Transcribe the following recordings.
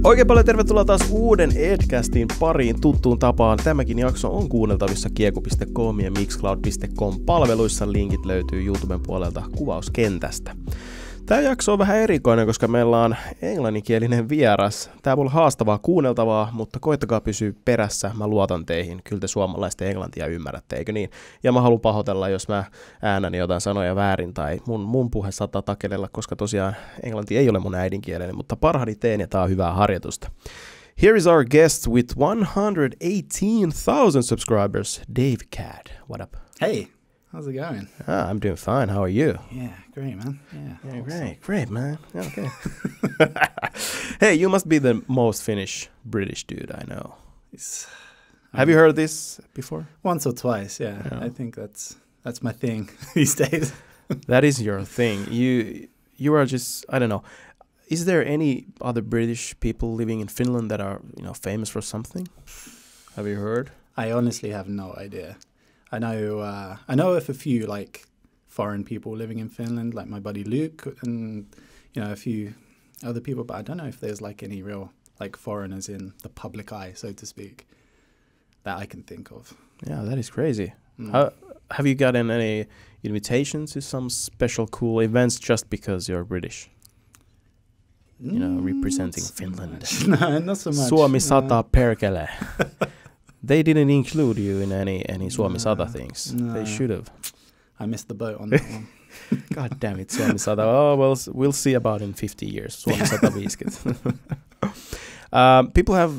Oikein paljon tervetuloa taas uuden Eeddcastin pariin tuttuun tapaan. Tämäkin jakso on kuunneltavissa kieku.com ja mixcloud.com palveluissa. Linkit löytyy Youtuben puolelta kuvauskentästä. Tämä jakso on vähän erikoinen, koska meillä on englanninkielinen vieras. Tämä voi olla haastavaa kuunneltavaa, mutta koittakaa pysyä perässä. Mä luotan teihin. Kyllä te suomalaisten englantia ymmärrätte, eikö niin? Ja mä haluan pahoitella, jos mä äänäni jotain sanoja väärin tai mun puhe saattaa takelella, koska tosiaan englanti ei ole mun äidinkieleni, mutta parhaani teen ja tää on hyvää harjoitusta. Here is our guest with 118,000 subscribers, Dave Cad. What up? Hey, how's it going? I'm doing fine. How are you? Yeah, great, man. Yeah, awesome. Great, man. Okay. Hey, you must be the most Finnish British dude I know. Have you heard this before? Once or twice, yeah. I think that's my thing these days. That is your thing. You are just, I don't know. Is there any other British people living in Finland that are, famous for something? Have you heard? I honestly have no idea. I know of a few like foreign people living in Finland, like my buddy Luke, and a few other people, but I don't know if there's like any real like foreigners in the public eye, so to speak, that I can think of. Yeah, that is crazy. Have you gotten any invitations to some special cool events just because you're British? Representing Finland. No, not so much. Suomi 100 perkele. They didn't include you in any Suomi 100 things. No. They should have. I missed the boat on that one. God damn it, Suomi 100. Oh, well, we'll see about in 50 years. Suomi 150. People have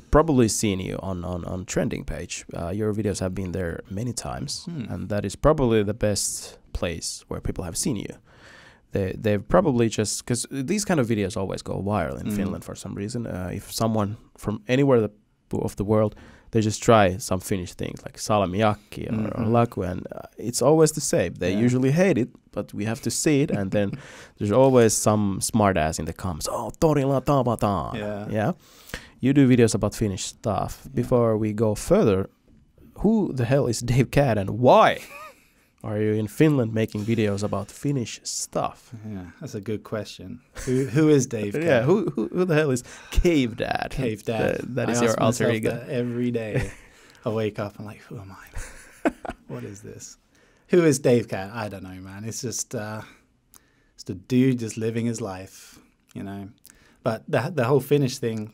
probably seen you on trending page. Your videos have been there many times, and that is probably the best place where people have seen you. They've probably just, because these kind of videos always go viral in Finland for some reason. If someone from anywhere of the world, they just try some Finnish things like salmiakki or laku, and it's always the same. They usually hate it, but we have to see it, and then there's always some smartass in the comments. Oh, torilla tavataan. Yeah. You do videos about Finnish stuff. Yeah. Before we go further, who the hell is Dave Cad and why are you in Finland making videos about Finnish stuff? Yeah, that's a good question. Who is Dave Cad? Yeah, who the hell is Cave Dad? Cave Dad. That is your alter ego. Every day I wake up and like, who am I? What is this? Who is Dave Cad? I don't know, man. It's just a dude just living his life, But the whole Finnish thing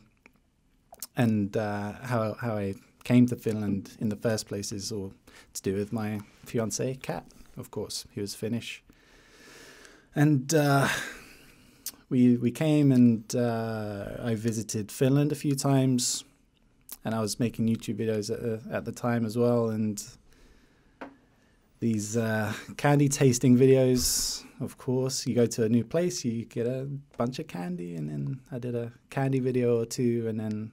and how I came to Finland in the first place is all to do with my fiancé, Kat, of course. He was Finnish. And we came and I visited Finland a few times, and I was making YouTube videos at the time as well. And these candy tasting videos, of course, you go to a new place, you get a bunch of candy, and then I did a candy video or two, and then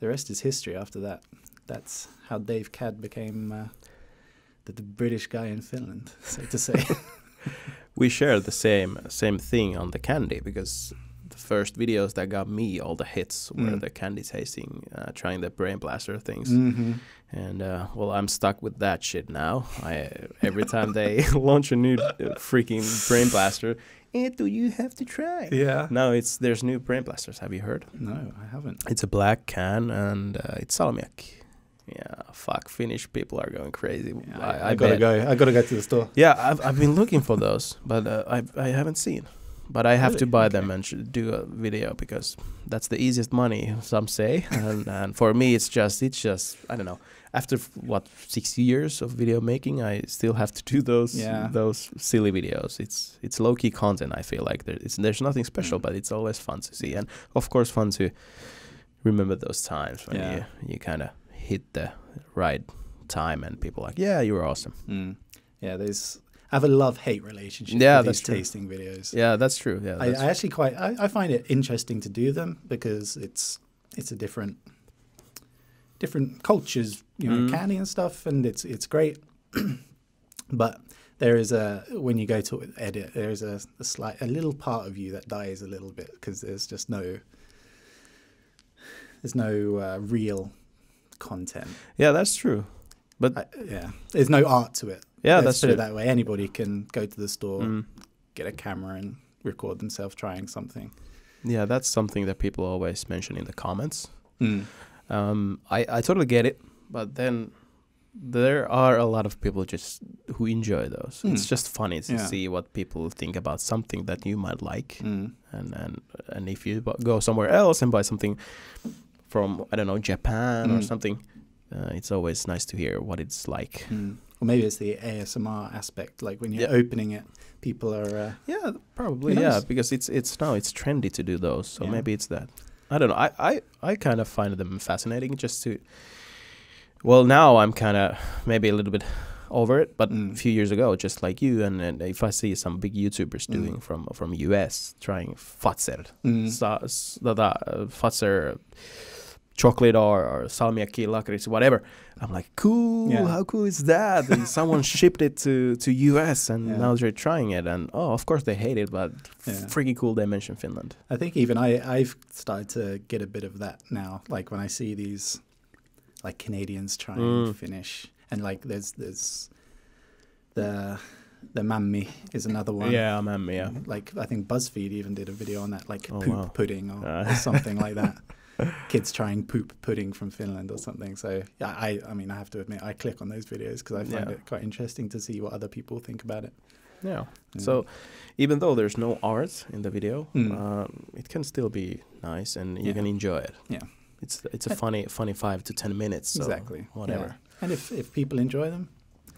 the rest is history after that. That's how Dave Cad became the British guy in Finland, so to say. We share the same thing on the candy, because the first videos that got me all the hits were the candy tasting, trying the brain blaster things. And I'm stuck with that shit now. Every time they launch a new freaking brain blaster, do you have to try? Yeah. Now there's new brain blasters. Have you heard? No, I haven't. It's a black can and it's salmiakki. Yeah, fuck, Finnish people are going crazy. Yeah, I gotta go to the store. Yeah, I've been looking for those, but I haven't seen. But I have to buy them and do a video, because that's the easiest money, some say. and for me, it's just I don't know. After 6 years of video making, I still have to do those silly videos. It's low key content. I feel like there's nothing special, but it's always fun to see, and of course fun to remember those times when you kind of hit the right time and people are like, yeah, you're awesome. Yeah, I have a love-hate relationship with these tasting videos. Yeah, that's true. Yeah, I actually I find it interesting to do them, because it's a different cultures, candy and stuff, and it's great. But there is when you go to edit, there is a little part of you that dies a little bit, because there's just no real content. Yeah, that's true. But there's no art to it. Yeah, Let's that's put true. it that way. Anybody can go to the store, get a camera, and record themselves trying something. Yeah, that's something that people always mention in the comments. Mm. I totally get it, but then there are a lot of people just who enjoy those. It's just funny to see what people think about something that you might like, and if you go somewhere else and buy something from, I don't know, Japan or something, it's always nice to hear what it's like. Or maybe it's the ASMR aspect, like when you're opening it, people are probably because it's now it's trendy to do those, so maybe it's that. I don't know. I kind of find them fascinating just to. Well, now I'm kind of maybe a little bit over it, but a few years ago, just like you, and if I see some big YouTubers doing from US trying fatser, fatser chocolate or salmiakki, lakrits, whatever, I'm like, cool, how cool is that? And someone shipped it to US and now they're trying it, and of course they hate it, but freaking cool they mention Finland. I think even I've started to get a bit of that now, like when I see these like Canadians trying Finnish, and like there's the mammi is another one. Yeah, mammi, yeah. Like I think BuzzFeed even did a video on that, like poop pudding or something like that. Kids trying poop pudding from Finland or something. So yeah, I mean I have to admit I click on those videos because I find it quite interesting to see what other people think about it. Yeah. So even though there's no art in the video, it can still be nice and you can enjoy it. Yeah. It's a funny 5 to 10 minutes. So exactly. Whatever. Yeah. And if people enjoy them,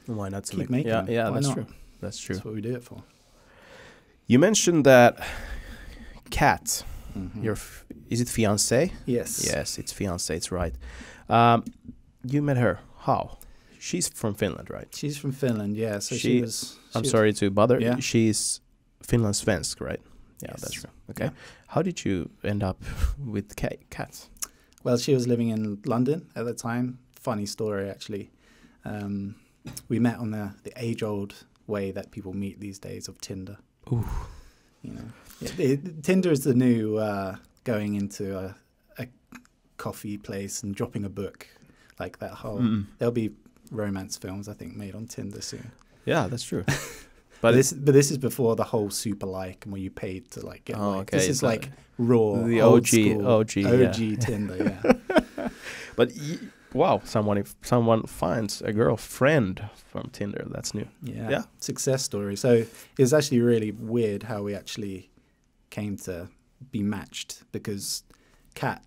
why not keep making them? Yeah, why that's not? true. That's true. That's what we do it for. You mentioned that cat. Your is it fiancé? Yes. Yes, it's fiancé. It's right. You met her. How? She's from Finland, right? She's from Finland. Yeah. So she was. I'm sorry to bother. Yeah. She's Finland svensk, right? Yeah, Yes. that's true. Okay. Yeah. How did you end up with cats? Well, she was living in London at the time. Funny story, actually. We met on the age-old way that people meet these days of Tinder. Ooh. You know, Tinder is the new going into a coffee place and dropping a book, like that whole. There'll be romance films, I think, made on Tinder soon. Yeah, that's true. But this is before the whole super like and where you paid to like get. Okay. This is like raw, the old OG school, Tinder. Yeah. But wow, if someone finds a girlfriend from Tinder, that's new. Yeah. Success story. So it was actually really weird how we actually came to be matched, because Kat,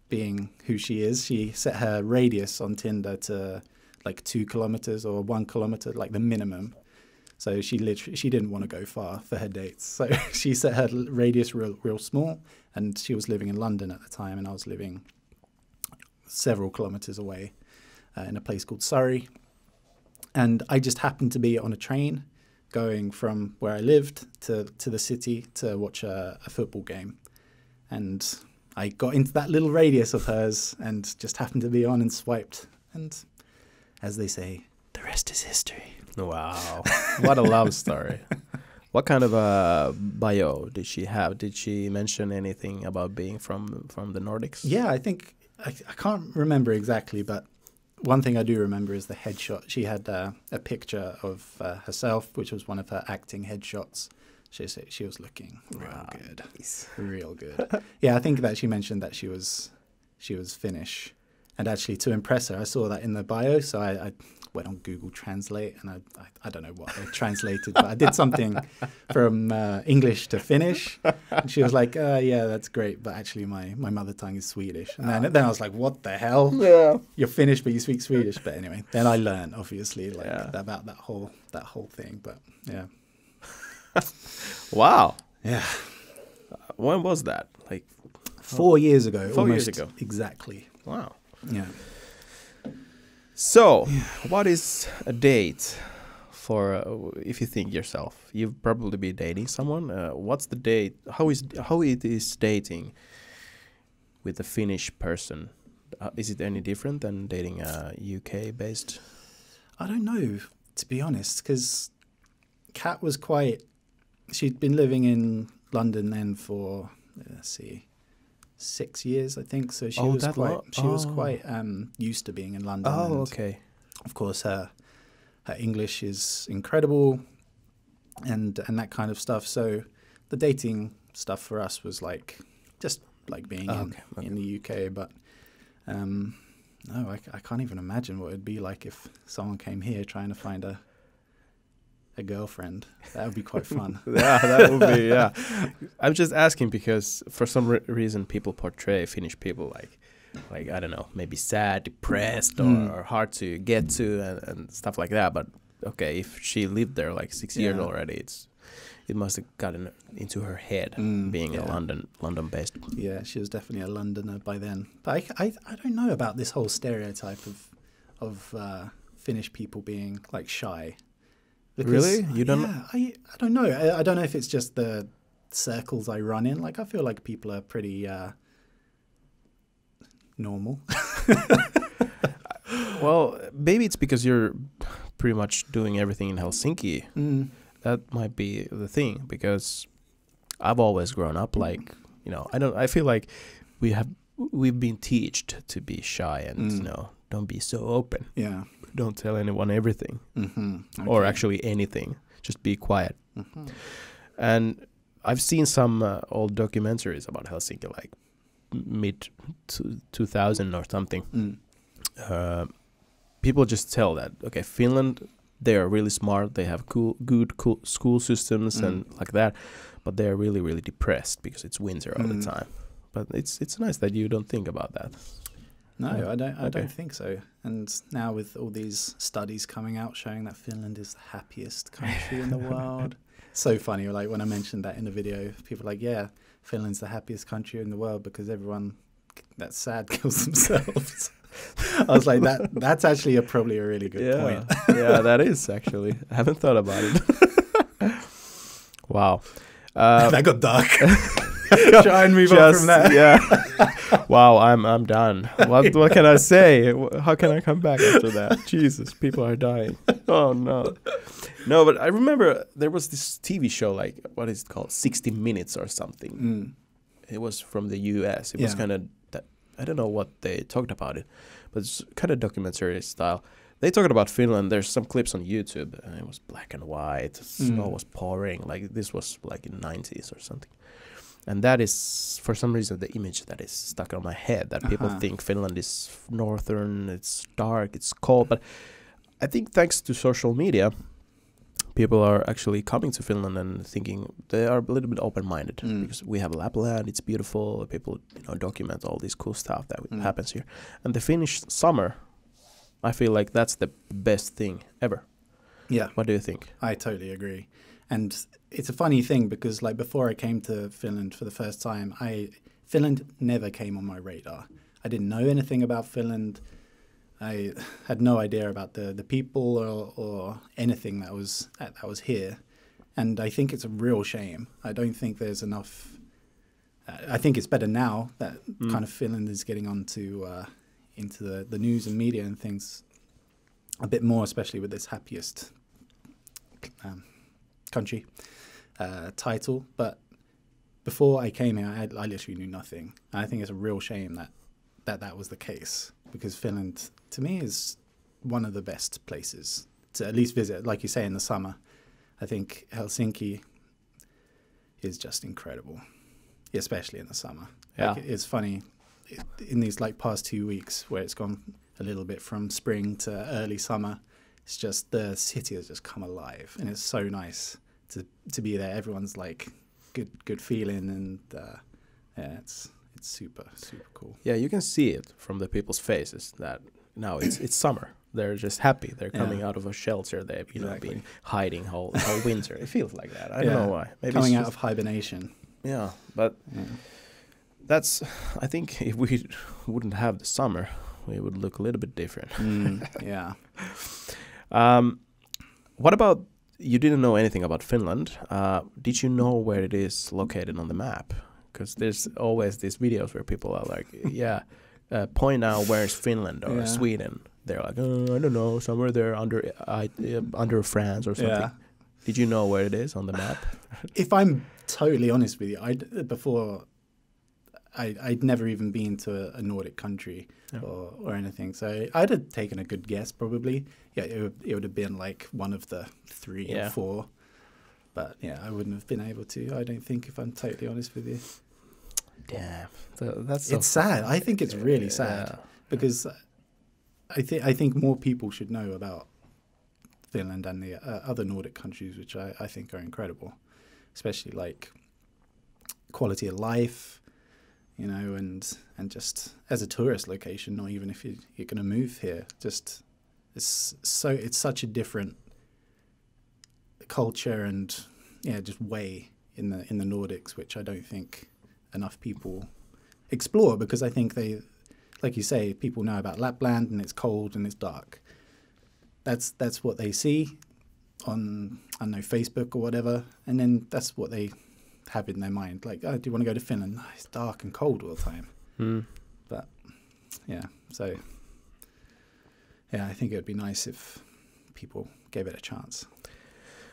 being who she is, she set her radius on Tinder to like 2 kilometers or 1 kilometer, like the minimum. So she didn't want to go far for her dates. So she set her radius real small, and she was living in London at the time, and I was living several kilometers away in a place called Surrey. And I just happened to be on a train going from where I lived to the city to watch a football game. And I got into that little radius of hers and just happened to be on and swiped. And as they say, the rest is history. Wow. What a love story. What kind of a bio did she have? Did she mention anything about being from the Nordics? Yeah, I think, I can't remember exactly, but one thing I do remember is the headshot. She had a picture of herself, which was one of her acting headshots. She was looking real good. Nice. Real good. Yeah, I think that she mentioned that she was Finnish. And actually, to impress her, I saw that in the bio, so I went on Google Translate, and I don't know what I translated, but I did something from English to Finnish. And she was like, yeah, that's great, but actually my mother tongue is Swedish. And then I was like, what the hell? Yeah. You're Finnish, but you speak Swedish. But anyway, then I learned, obviously, about that whole thing. But yeah. Wow. Yeah. When was that? Like 4 years ago. 4 years ago. Exactly. Wow. Yeah. So, what is a date for, if you think yourself? You've probably been dating someone. What's the date? How it is dating with a Finnish person? Is it any different than dating a UK-based? I don't know, to be honest, because Kat was she'd been living in London then for, 6 years, I think. So she was quite used to being in London. Oh, okay. Of course, her English is incredible, and that kind of stuff. So the dating stuff for us was like just like being in the UK. But no, I can't even imagine what it'd be like if someone came here trying to find a girlfriend. That would be quite fun. Yeah, that would be, yeah. I'm just asking because for some reason people portray Finnish people like I don't know, maybe sad, depressed, or hard to get to and stuff like that. But okay, if she lived there like 6 years already, it must have gotten into her head being a London-based. Yeah, she was definitely a Londoner by then. But I don't know about this whole stereotype of Finnish people being like shy. Because, really? You don't? Yeah, I don't know. I don't know if it's just the circles I run in. Like I feel like people are pretty normal. Well, maybe it's because you're pretty much doing everything in Helsinki. That might be the thing, because I've always grown up like, you know, I feel like we've been taught to be shy and you know, don't be so open. Yeah. Don't tell anyone everything. Okay. Or actually anything. Just be quiet. And I've seen some old documentaries about Helsinki, like mid 2000 or something. People just tell that, okay, Finland, they are really smart. They have good school systems and like that. But they are really, really depressed because it's winter all the time. But it's nice that you don't think about that. No, I don't think so. And now with all these studies coming out showing that Finland is the happiest country in the world. So funny, like when I mentioned that in the video, people are like, yeah, Finland's the happiest country in the world because everyone that's sad kills themselves. I was like, that's actually probably a really good point. Yeah, that is actually. I haven't thought about it. Wow. That got dark. Try and move on from that. Yeah. Wow, I'm done. What can I say? How can I come back after that? Jesus, people are dying. Oh no. No, but I remember there was this TV show, like, what is it called? 60 Minutes or something. It was from the US. It was kind of, I don't know what they talked about it, but it's kind of documentary style. They talked about Finland. There's some clips on YouTube, and it was black and white. Snow was pouring. Like, this was like in the 90s or something. And that is, for some reason, the image that is stuck on my head, that people think Finland is northern, it's dark, it's cold. But I think thanks to social media, people are actually coming to Finland and thinking they are a little bit open-minded because we have Lapland, it's beautiful. People, you know, document all this cool stuff that happens here. And the Finnish summer, I feel like that's the best thing ever. Yeah. What do you think? I totally agree. And it's a funny thing because, like, before I came to Finland for the first time, Finland never came on my radar. I didn't know anything about Finland. I had no idea about the people or anything that was here. And I think it's a real shame. I don't think there's enough. I think it's better now that kind of Finland is getting onto into the news and media and things a bit more, especially with this happiest country title. But before I came here, I literally knew nothing. And I think it's a real shame that was the case, because Finland, to me, is one of the best places to at least visit. Like you say, in the summer, I think Helsinki is just incredible, especially in the summer. Yeah. Like, it's funny, in these like past 2 weeks where it's gone a little bit from spring to early summer, it's just the city has just come alive, and it's so nice to be there. Everyone's like good feeling, and yeah, it's super cool. Yeah, you can see it from the people's faces that now it's summer. They're just happy. They're coming out of a shelter. They've been hiding whole winter. It feels like that. I don't know why. Maybe coming out of hibernation. Yeah, but that's. I think if we wouldn't have the summer, we would look a little bit different. Yeah. What about, you didn't know anything about Finland. Did you know where it is located on the map? Because there's always these videos where people are like, point out where's Finland or Sweden. They're like, I don't know, somewhere there under France or something. Yeah. Did you know where it is on the map? If I'm totally honest with you, I'd never even been to a Nordic country or anything. So I'd have taken a good guess probably. Yeah, it would have been like one of the 3 or 4. But yeah, I wouldn't have been able to. I don't think, if I'm totally honest with you. Damn, that's it's sad. I think it's really sad because I think more people should know about Finland and the other Nordic countries, which I think are incredible, especially like quality of life, you know, and just as a tourist location, not even if you're going to move here, just it's such a different culture and just way in the Nordics, which I don't think enough people explore, because I think they, like you say, people know about Lapland and it's cold and it's dark. That's what they see on, I don't know, Facebook or whatever, and then that's what they have in their mind. Like, oh, do you want to go to Finland? No, it's dark and cold all the time. But I think it would be nice if people gave it a chance.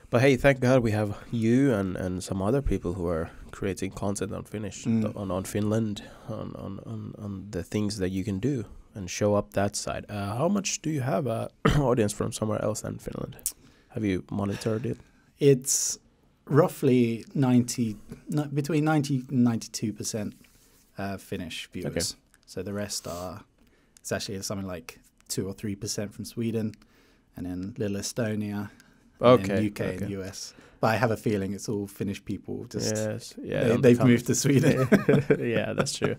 But hey, thank God we have you and some other people who are creating content on Finnish, on Finland, on the things that you can do and show up that side. How much do you have an audience from somewhere else than Finland? Have you monitored it? It's roughly between 90 and 92% Finnish viewers. Okay. So the rest it's actually something like 2 or 3% from Sweden, and then little Estonia, and then UK and US. But I have a feeling it's all Finnish people. They've moved to Sweden. Yeah, that's true.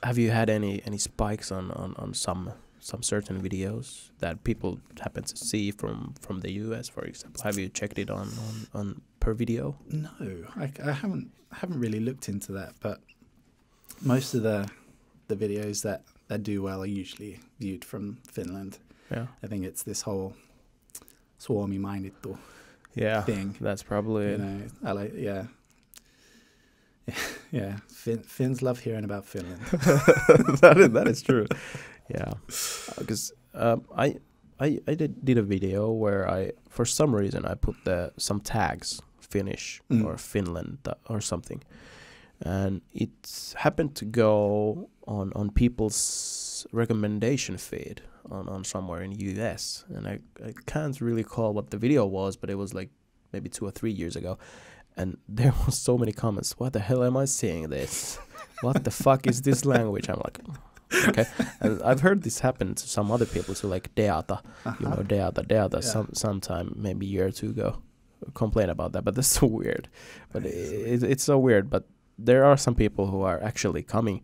Have you had any spikes on some certain videos that people happen to see from the US, for example? Have you checked it on per video? No, I haven't really looked into that. But most of the videos that do well are usually viewed from Finland. Yeah, I think it's this whole Suomi mainittu thing. That's probably it. I like Finns love hearing about Finland. that is true. Yeah, because I did a video where for some reason I put some tags, Finnish or Finland or something, and it happened to go on people's recommendation feed on somewhere in US, and I can't really recall what the video was, but it was like maybe 2 or 3 years ago, and there was so many comments. What the hell am I seeing this? What the fuck is this language? I'm like, okay. And I've heard this happen to some other people, so like deata, deata, sometime maybe a year or two ago, complain about that, but that's so weird. But it's so weird. But there are some people who are actually coming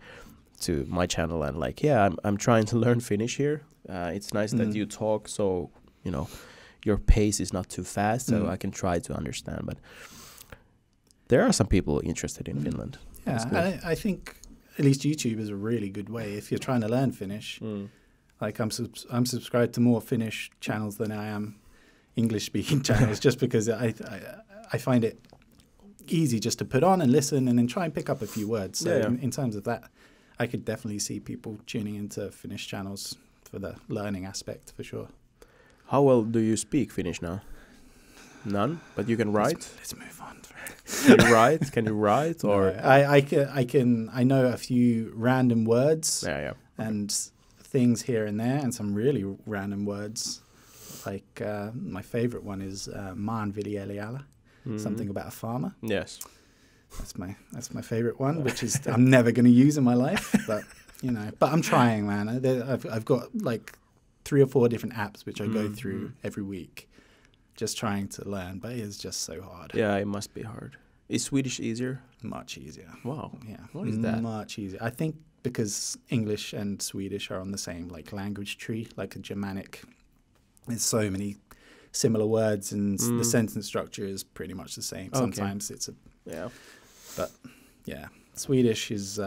to my channel and like, I'm trying to learn Finnish here. It's nice that you talk, so your pace is not too fast, so I can try to understand. But there are some people interested in Finland. Yeah, I think at least YouTube is a really good way if you're trying to learn Finnish. Like I'm subscribed to more Finnish channels than I am English-speaking channels, just because I find it easy just to put on and listen and then try and pick up a few words. So in terms of that, I could definitely see people tuning into Finnish channels for the learning aspect, for sure. How well do you speak Finnish now? None, but you can write. Let's move on. Can you write? Or no, I know a few random words. And things here and there, and some really random words. Like my favorite one is maan vierailla, something about a farmer. Yes, that's my favorite one, which is I'm never going to use in my life, but But I'm trying, man. I've got like 3 or 4 different apps which I go through every week, just trying to learn, but it's just so hard. Yeah, it must be hard. Is Swedish easier? Much easier. Wow. Yeah. What is that? Much easier. I think because English and Swedish are on the same like language tree, like a Germanic. There's so many similar words, and the sentence structure is pretty much the same. Okay. Sometimes but Swedish is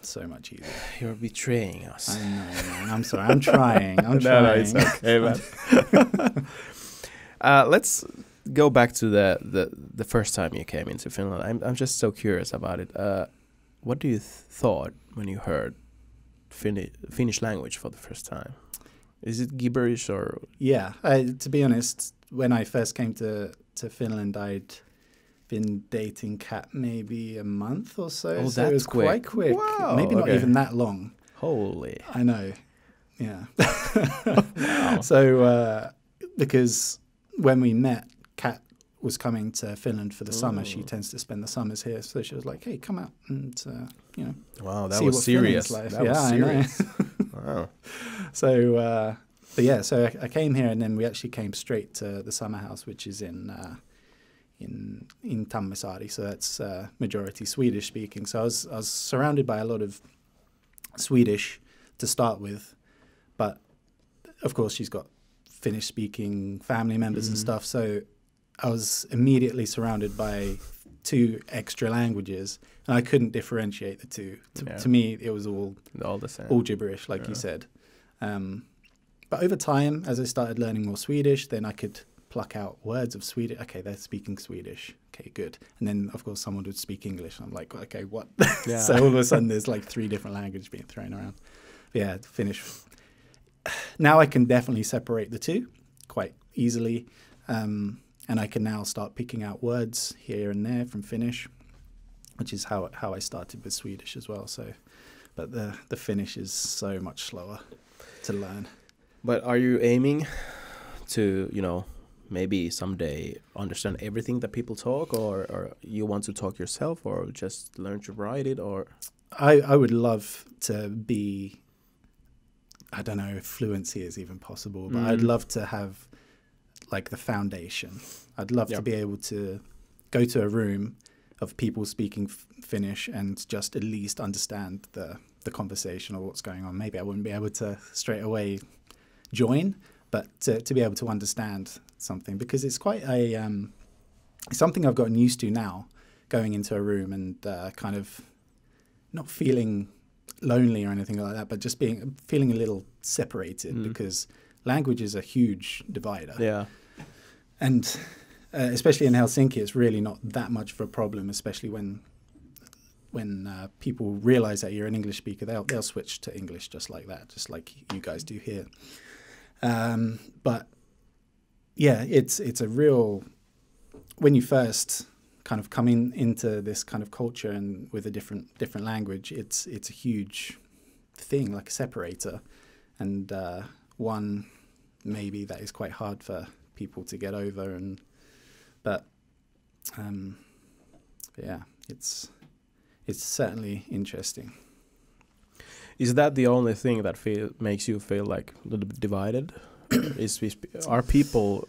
so much easier. You're betraying us. I know, man. I'm sorry. I'm trying. No, it's okay, man. Let's go back to the first time you came into Finland. I'm just so curious about it. What do you thought when you heard Finnish language for the first time? Is it gibberish or? Yeah, to be honest, when I first came to Finland, I'd been dating Kat maybe a month or so. Oh, so that's it was quick. Quite quick. Wow, Maybe not even that long. Holy. I know. Yeah. Wow. So because when we met, Kat was coming to Finland for the summer. She tends to spend the summers here, so she was like, "Hey, come out and Wow, that see was what serious. Finland's like." That was serious. Wow. So, but yeah, so I came here, and then we actually came straight to the summer house, which is in Tammisaari. So that's majority Swedish speaking. So I was surrounded by a lot of Swedish to start with, but of course she's got Finnish speaking family members and stuff. So I was immediately surrounded by 2 extra languages, and I couldn't differentiate the two. To me, it was all the same, all gibberish, like you said. But over time, as I started learning more Swedish, then I could pluck out words of Swedish. Okay, they're speaking Swedish. Okay, good. And then, of course, someone would speak English. I'm like, okay, what? Yeah. So all of a sudden, there's like 3 different languages being thrown around. But yeah, Finnish. Now I can definitely separate the two quite easily. And I can now start picking out words here and there from Finnish, which is how I started with Swedish as well. So, but the Finnish is so much slower to learn. But are you aiming to, maybe someday understand everything that people talk, or you want to talk yourself, or just learn to write it, or? I would love to be, I don't know if fluency is even possible, but I'd love to have like the foundation. I'd love to be able to go to a room of people speaking Finnish and just at least understand the conversation or what's going on. Maybe I wouldn't be able to straight away join, but to be able to understand something, because it's quite something I've gotten used to now, going into a room and kind of not feeling lonely or anything like that, but just feeling a little separated, because language is a huge divider. Yeah. And especially in Helsinki, it's really not that much of a problem, especially when people realize that you're an English speaker, they'll switch to English just like that, just like you guys do here. But yeah, it's a real, when you first kind of come into this kind of culture and with a different language, it's a huge thing, like a separator, and one maybe that is quite hard for people to get over. But yeah, it's certainly interesting. Is that the only thing that makes you feel like a little bit divided? Are people,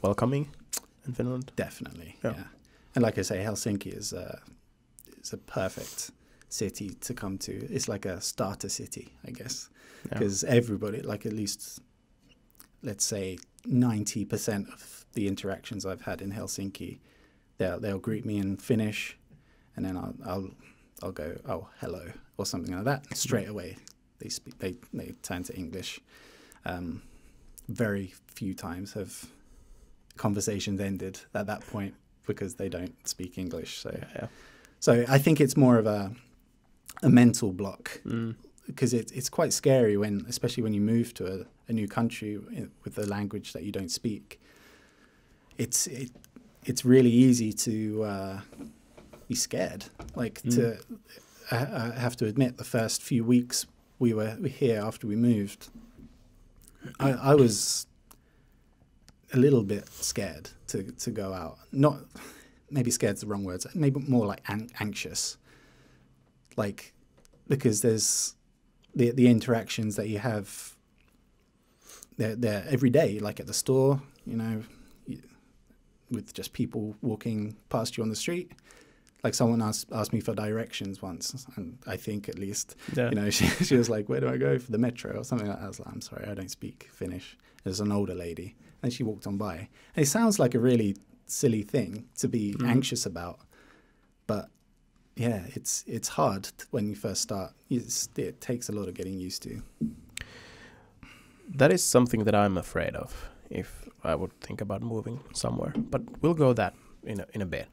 welcoming in Finland? Definitely, yeah. And like I say, Helsinki is a perfect city to come to. It's like a starter city, I guess, because everybody, like at least, let's say 90% of the interactions I've had in Helsinki, they'll greet me in Finnish, and then I'll go, oh, hello, or something like that. Straight away, they turn to English. Very few times have conversations ended at that point because they don't speak English. So I think it's more of a mental block, because it's quite scary especially when you move to a new country with a language that you don't speak. It's really easy to be scared. I have to admit, the first few weeks we were here after we moved, I was a little bit scared to go out. Not, maybe scared's the wrong words, maybe more like anxious. Like, because there's the interactions that you have, they're every day, like at the store, with just people walking past you on the street. Like someone asked me for directions once, and I think at least, she was like, where do I go for the metro or something like that. I was like, I'm sorry, I don't speak Finnish. There's an older lady. And she walked on by. And it sounds like a really silly thing to be anxious about. But yeah, it's hard when you first start. It takes a lot of getting used to. That is something that I'm afraid of if I would think about moving somewhere. But we'll go that in a bit.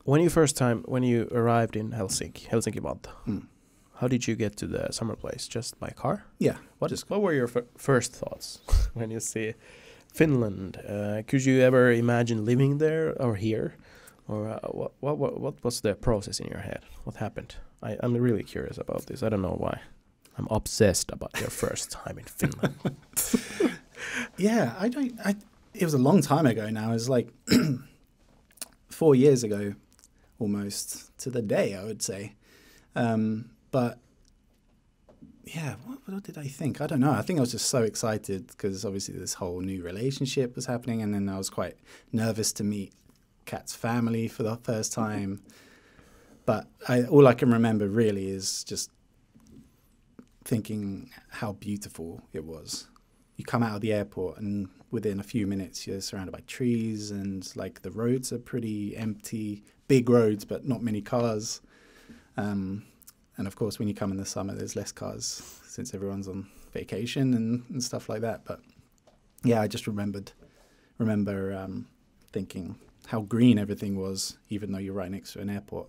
When you arrived in Helsinki Vantaa, how did you get to the summer place? Just by car? Yeah. What were your first thoughts when you see Finland? Could you ever imagine living there or here? Or what was the process in your head? What happened? I'm really curious about this. I don't know why. I'm obsessed about your first time in Finland. Yeah, it was a long time ago now. It was like 4 years ago, almost to the day, I would say. But yeah, what did I think? I don't know. I think I was just so excited because obviously this whole new relationship was happening, and then I was quite nervous to meet Kat's family for the first time. But all I can remember really is just thinking how beautiful it was. You come out of the airport and within a few minutes you're surrounded by trees, and like the roads are pretty empty, big roads but not many cars. And of course when you come in the summer there's less cars since everyone's on vacation and stuff like that. But yeah, I just remember thinking how green everything was, even though you're right next to an airport.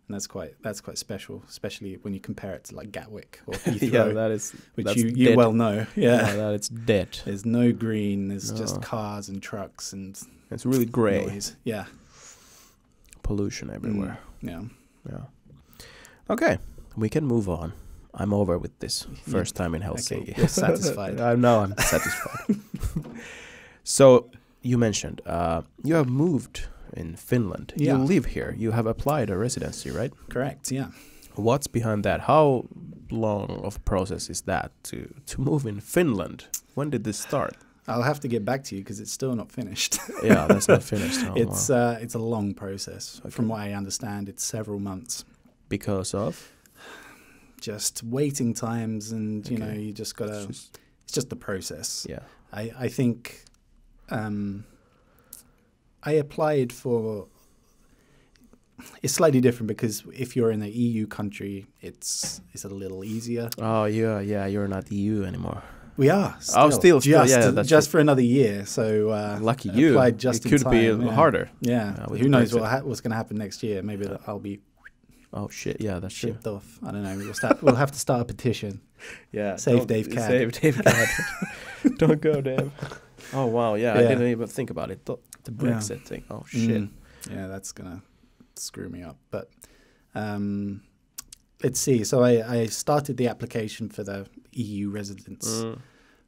And that's quite special, especially when you compare it to like Gatwick or Heathrow, that's you well know. Yeah, that it's dead. There's no green. There's just cars and trucks, and it's really grey. Noise. Yeah, pollution everywhere. Yeah. Okay, we can move on. I'm over with this first time in Helsinki. Okay. You're satisfied. I'm satisfied. So you mentioned you have moved in Finland. Yeah. You live here. You have applied a residency, right? Correct, yeah. What's behind that? How long of a process is that to move in Finland? When did this start? I'll have to get back to you because it's still not finished. Yeah, that's not finished. Oh, it's a long process. Okay. From what I understand, it's several months. Because of? Just waiting times and, you know, you just got to... It's just the process. Yeah. I think... I applied for... It's slightly different because if you're in an EU country, it's a little easier. Oh, yeah, you're not EU anymore. We are. Still, just for another year. So lucky you. Applied just it could in time. be harder. Yeah. Who knows what's going to happen next year? Maybe I'll be... Oh shit! Yeah, that's shipped off. I don't know. We'll have to start a petition. Yeah. Save Dave Cad. Save Dave Cad. Don't go, Dave. Oh wow, yeah, I didn't even think about it. The Brexit thing. Oh shit. Yeah, that's gonna screw me up. But let's see. So I started the application for the EU residence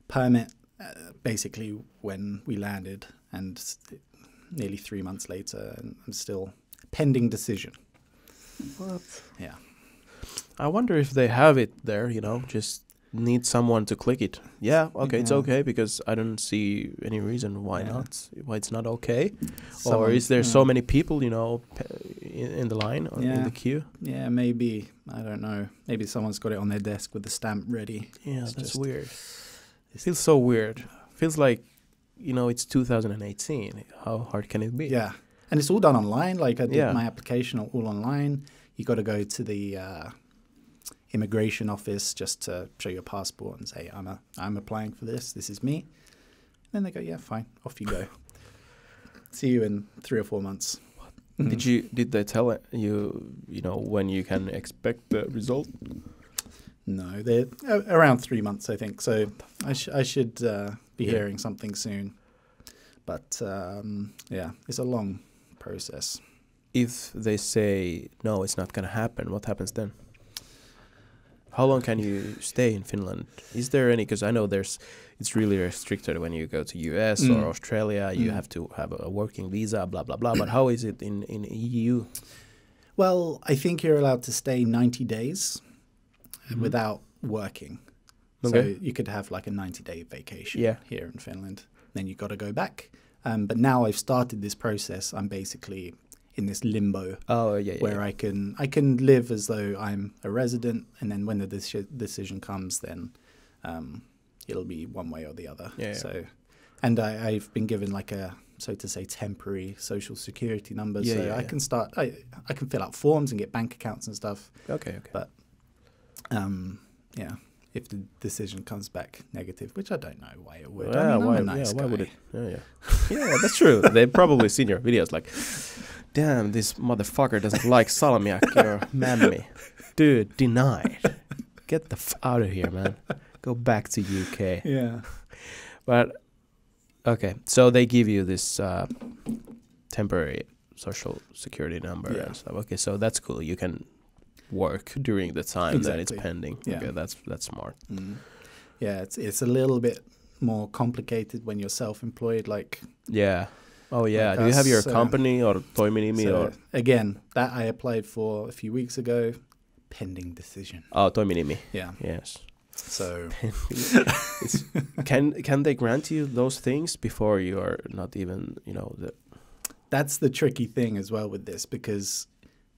permit basically when we landed, and nearly 3 months later, and I'm still pending decision. What? Yeah. I wonder if they have it there, you know, just need someone to click it. Yeah, okay, it's okay, because I don't see any reason why it's not okay. Or is there so many people, you know, in the line or in the queue? Yeah, maybe. I don't know. Maybe someone's got it on their desk with the stamp ready. Yeah, that's weird. It feels so weird. Feels like, you know, it's 2018. How hard can it be? Yeah. And it's all done online. Like I did my application all online. You got to go to the immigration office just to show your passport and say, I'm applying for this. This is me. And then they go, yeah, fine. Off you go. See you in 3 or 4 months. Did they tell you, you know, when you can expect the result? No, they're around 3 months, I think. So I should be hearing something soon. But it's a long process. If they say no, it's not going to happen, what happens then? How long can you stay in Finland? Is there any? Because I know it's really restricted when you go to US or Australia. You have to have a working visa, blah blah blah. But how is it in EU? Well, I think you're allowed to stay 90 days without working. Okay. So you could have like a 90-day vacation here in Finland. Then you got to go back. But now I've started this process. I'm basically in this limbo where I can live as though I'm a resident, and then when the decision comes, then it'll be one way or the other. And I've been given like a, so to say, temporary social security number, I can start. I can fill out forms and get bank accounts and stuff. Okay. But if the decision comes back negative, which I don't know why it would. I'm a nice guy. Why would it? Yeah, that's true. They've probably seen your videos like, damn, this motherfucker doesn't like salmiakki or mammy. Dude, denied. Get the out of here, man. Go back to UK. Yeah. But, okay, so they give you this temporary social security number and stuff. Okay, so that's cool. You can work during the time that it's pending. Yeah. Okay, that's smart. Yeah, it's a little bit more complicated when you're self-employed. Like Yeah. Oh yeah. Like Do you have your us, company or toiminimi so or? again, that I applied for a few weeks ago, pending decision. Oh, toiminimi. Yeah. Yes. So It's, can they grant you those things before you are not even, you know, that's the tricky thing as well with this, because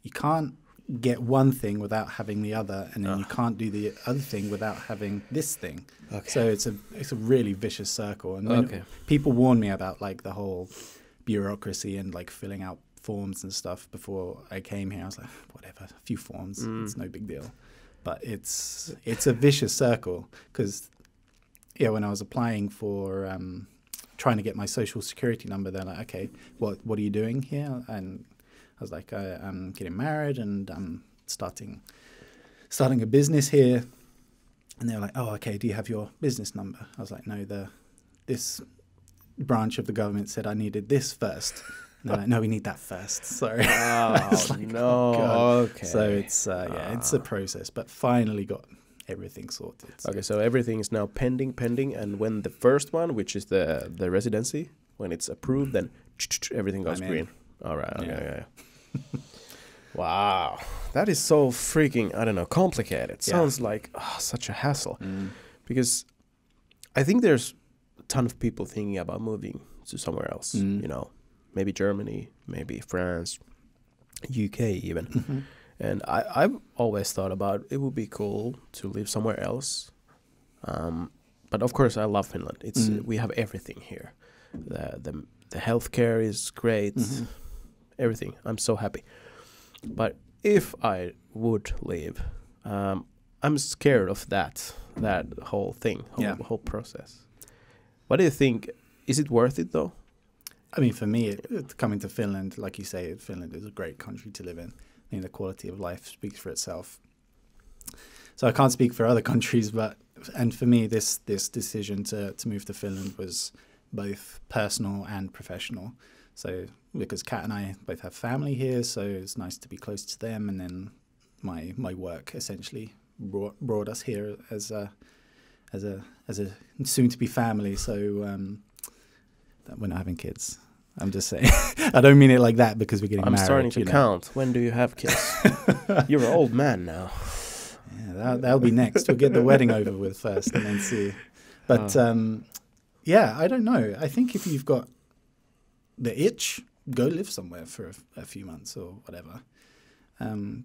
you can't get one thing without having the other, and then you can't do the other thing without having this thing. Okay. So it's a really vicious circle. And when people warn me about like the whole bureaucracy and like filling out forms and stuff before I came here. I was like, whatever, a few forms, it's no big deal. But it's a vicious circle, because when I was applying for trying to get my social security number, they're like, okay, what are you doing here? And I was like, I'm getting married and I'm starting a business here. And they were like, oh, okay, do you have your business number? I was like, no, this branch of the government said I needed this first. And they're like, no, we need that first. Sorry. Oh, like, no. Oh, okay. So it's it's a process, but finally got everything sorted. So. Okay, so everything is now pending, and when the first one, which is the residency, when it's approved, then everything goes green. All right. Okay. Yeah. Wow, that is so freaking, I don't know, complicated. Sounds like such a hassle. Because I think there's a ton of people thinking about moving to somewhere else, you know, maybe Germany, maybe France, UK even. And I've always thought about it would be cool to live somewhere else. But of course I love Finland. It's we have everything here. The healthcare is great. Everything. I'm so happy. But if I would leave, I'm scared of that whole thing, whole process. What do you think? Is it worth it though? I mean, for me, coming to Finland, like you say, Finland is a great country to live in. I mean, the quality of life speaks for itself. So I can't speak for other countries, and for me, this decision to move to Finland was both personal and professional. So because Kat and I both have family here, so it's nice to be close to them, and then my work essentially brought us here as a soon-to-be family. So we're not having kids. I'm just saying. I don't mean it like that, because we're getting married. I'm starting to count. When do you have kids? You're an old man now. Yeah, that'll be next. We'll get the wedding over with first and then see. But I don't know. I think if you've got the itch, go live somewhere for a few months or whatever.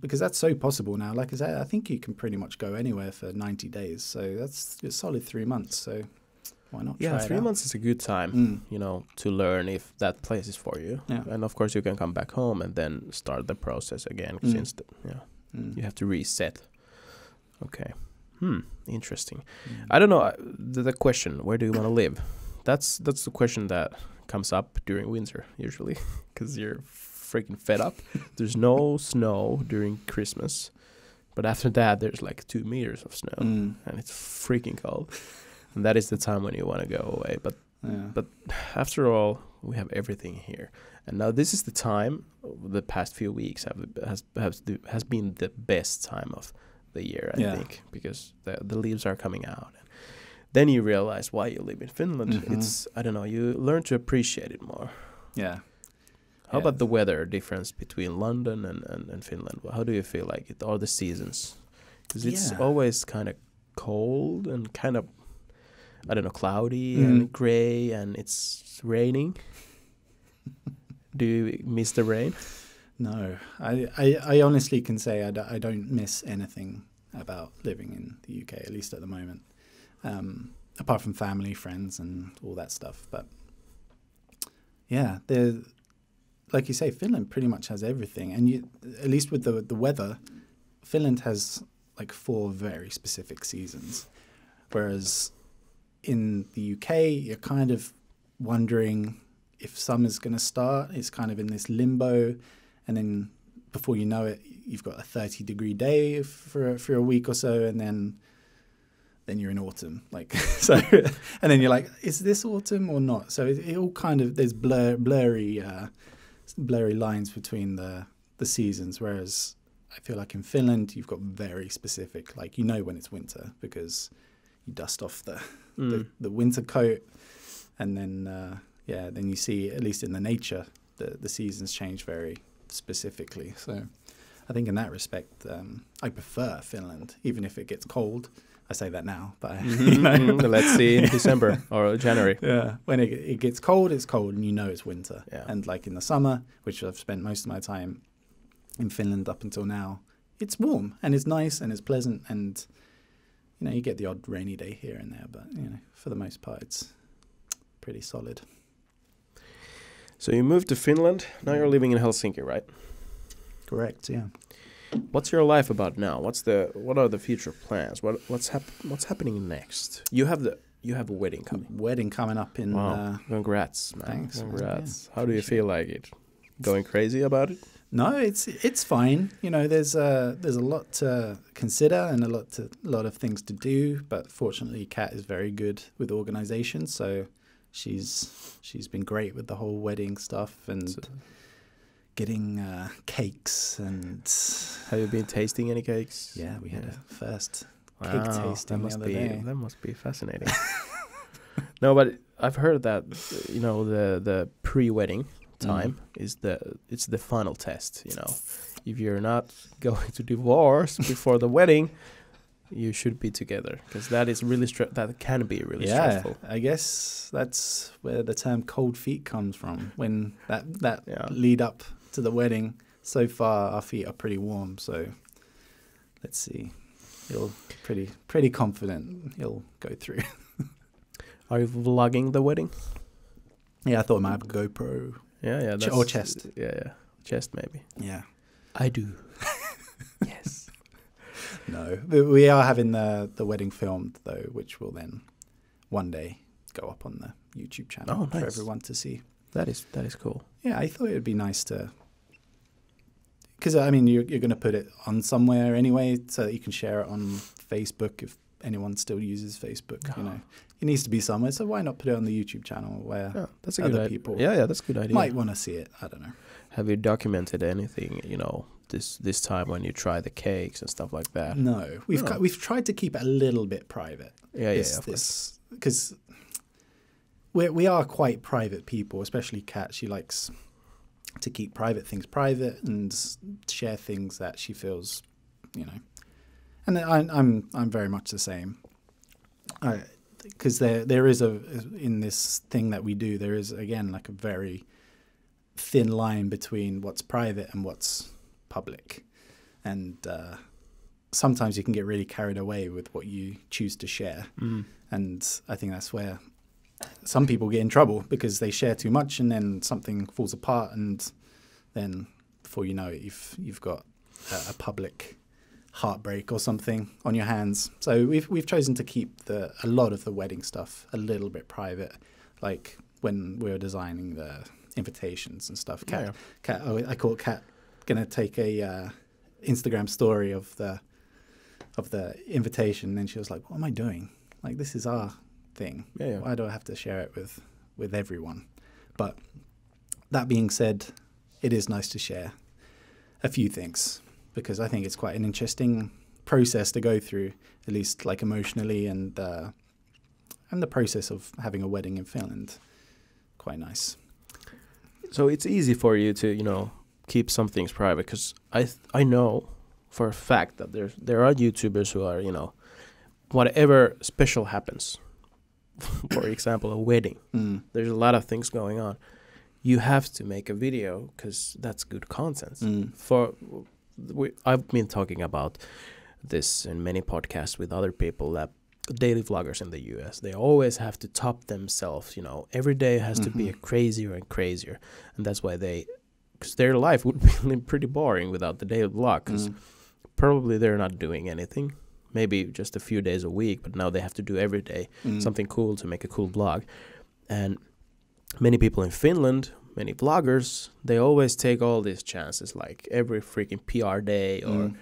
Because that's so possible now. Like I said, I think you can pretty much go anywhere for 90 days. So that's a solid 3 months. So why not try it 3 out? months is a good time, you know, to learn if that place is for you. Yeah. And of course you can come back home and then start the process again, since you have to reset. Okay. Interesting. I don't know, the question, where do you want to live? That's the question that comes up during winter usually, because you're freaking fed up. There's no snow during Christmas, but after that there's like 2 meters of snow and it's freaking cold. And that is the time when you want to go away. But after all, we have everything here. And now this is the time, the past few weeks has been the best time of the year, I think, because the leaves are coming out. And then you realize why you live in Finland. It's, I don't know, you learn to appreciate it more. Yeah. How about the weather difference between London and Finland? How do you feel like it, all the seasons? Because it's always kind of cold and kind of, I don't know, cloudy and gray, and it's raining. Do you miss the rain? No, I honestly can say I don't miss anything about living in the UK, at least at the moment, apart from family, friends, and all that stuff. But yeah, like you say, Finland pretty much has everything, and at least with the weather, Finland has like 4 very specific seasons, whereas in the UK, you're kind of wondering if summer's going to start. It's kind of in this limbo, and then before you know it, you've got a 30-degree day for a week or so, and then you're in autumn. Like so, and then you're like, is this autumn or not? So it all kind of, there's blurry lines between the seasons. Whereas I feel like in Finland, you've got very specific, like you know when it's winter because you dust off the winter coat, and then then you see, at least in the nature, the seasons change very specifically. So I think in that respect, I prefer Finland, even if it gets cold. I say that now, but let's see in December or January. Yeah, when it gets cold, it's cold, and you know it's winter. Yeah. And like in the summer, which I've spent most of my time in Finland up until now, it's warm and it's nice and it's pleasant, and you get the odd rainy day here and there, but for the most part, it's pretty solid. So you moved to Finland. Now you're living in Helsinki, right? Correct. Yeah. What's your life about now? What are the future plans? What's happening next? You have a wedding coming. Wedding coming up in. Wow. Congrats, man. Thanks. Congrats. Yeah, how do you feel like it? Going crazy about it? No, it's fine. There's a lot to consider and a lot of things to do. But fortunately, Kat is very good with organisation, so she's been great with the whole wedding stuff and getting cakes. And have you been tasting any cakes? Yeah, we had a first cake tasting the other day. That must be fascinating. No, but I've heard that the pre-wedding time is the final test. If you're not going to divorce before the wedding, you should be together, because that is really that can be really stressful. I guess that's where the term cold feet comes from. When that lead up to the wedding, so far our feet are pretty warm. So let's see. You're pretty confident you'll go through. Are you vlogging the wedding? Yeah, I thought I might have a GoPro. Yeah, or chest. Yeah, chest maybe. Yeah, I do. Yes. No, we are having the wedding filmed though, which will then one day go up on the YouTube channel for everyone to see. That is cool. Yeah, I thought it would be nice to, because you're going to put it on somewhere anyway, so that you can share it on Facebook if anyone still uses Facebook. It needs to be somewhere, so why not put it on the YouTube channel where that's a other good people that's a good idea. Might want to see it. I don't know. Have you documented anything, this time when you try the cakes and stuff like that? No, we've tried to keep it a little bit private. Of course. Because we are quite private people, especially Kat. She likes to keep private things private and share things that she feels, And I'm very much the same. Because there is in this thing that we do, there is again like a very thin line between what's private and what's public, and sometimes you can get really carried away with what you choose to share, and I think that's where some people get in trouble, because they share too much and then something falls apart, and then before you know it, you've got a public heartbreak or something on your hands. So we've chosen to keep a lot of the wedding stuff a little bit private, like when we were designing the invitations and stuff. Kat, I caught Kat gonna take a Instagram story of the invitation, and then she was like, "What am I doing? Like, this is our thing. Why do I have to share it with everyone?" But that being said, it is nice to share a few things, because I think it's quite an interesting process to go through, at least like emotionally, and the process of having a wedding in Finland, quite nice. So it's easy for you to, keep some things private, because I know for a fact that there are YouTubers who are, whatever special happens, for example, a wedding, there's a lot of things going on. You have to make a video because that's good content. I've been talking about this in many podcasts with other people, that daily vloggers in the US, they always have to top themselves. Every day has to be crazier and crazier, and that's why because their life would be pretty boring without the daily vlog, because probably they're not doing anything, maybe just a few days a week, but now they have to do every day something cool to make a cool vlog. And many people in Finland, many vloggers, they always take all these chances, like every freaking PR day, or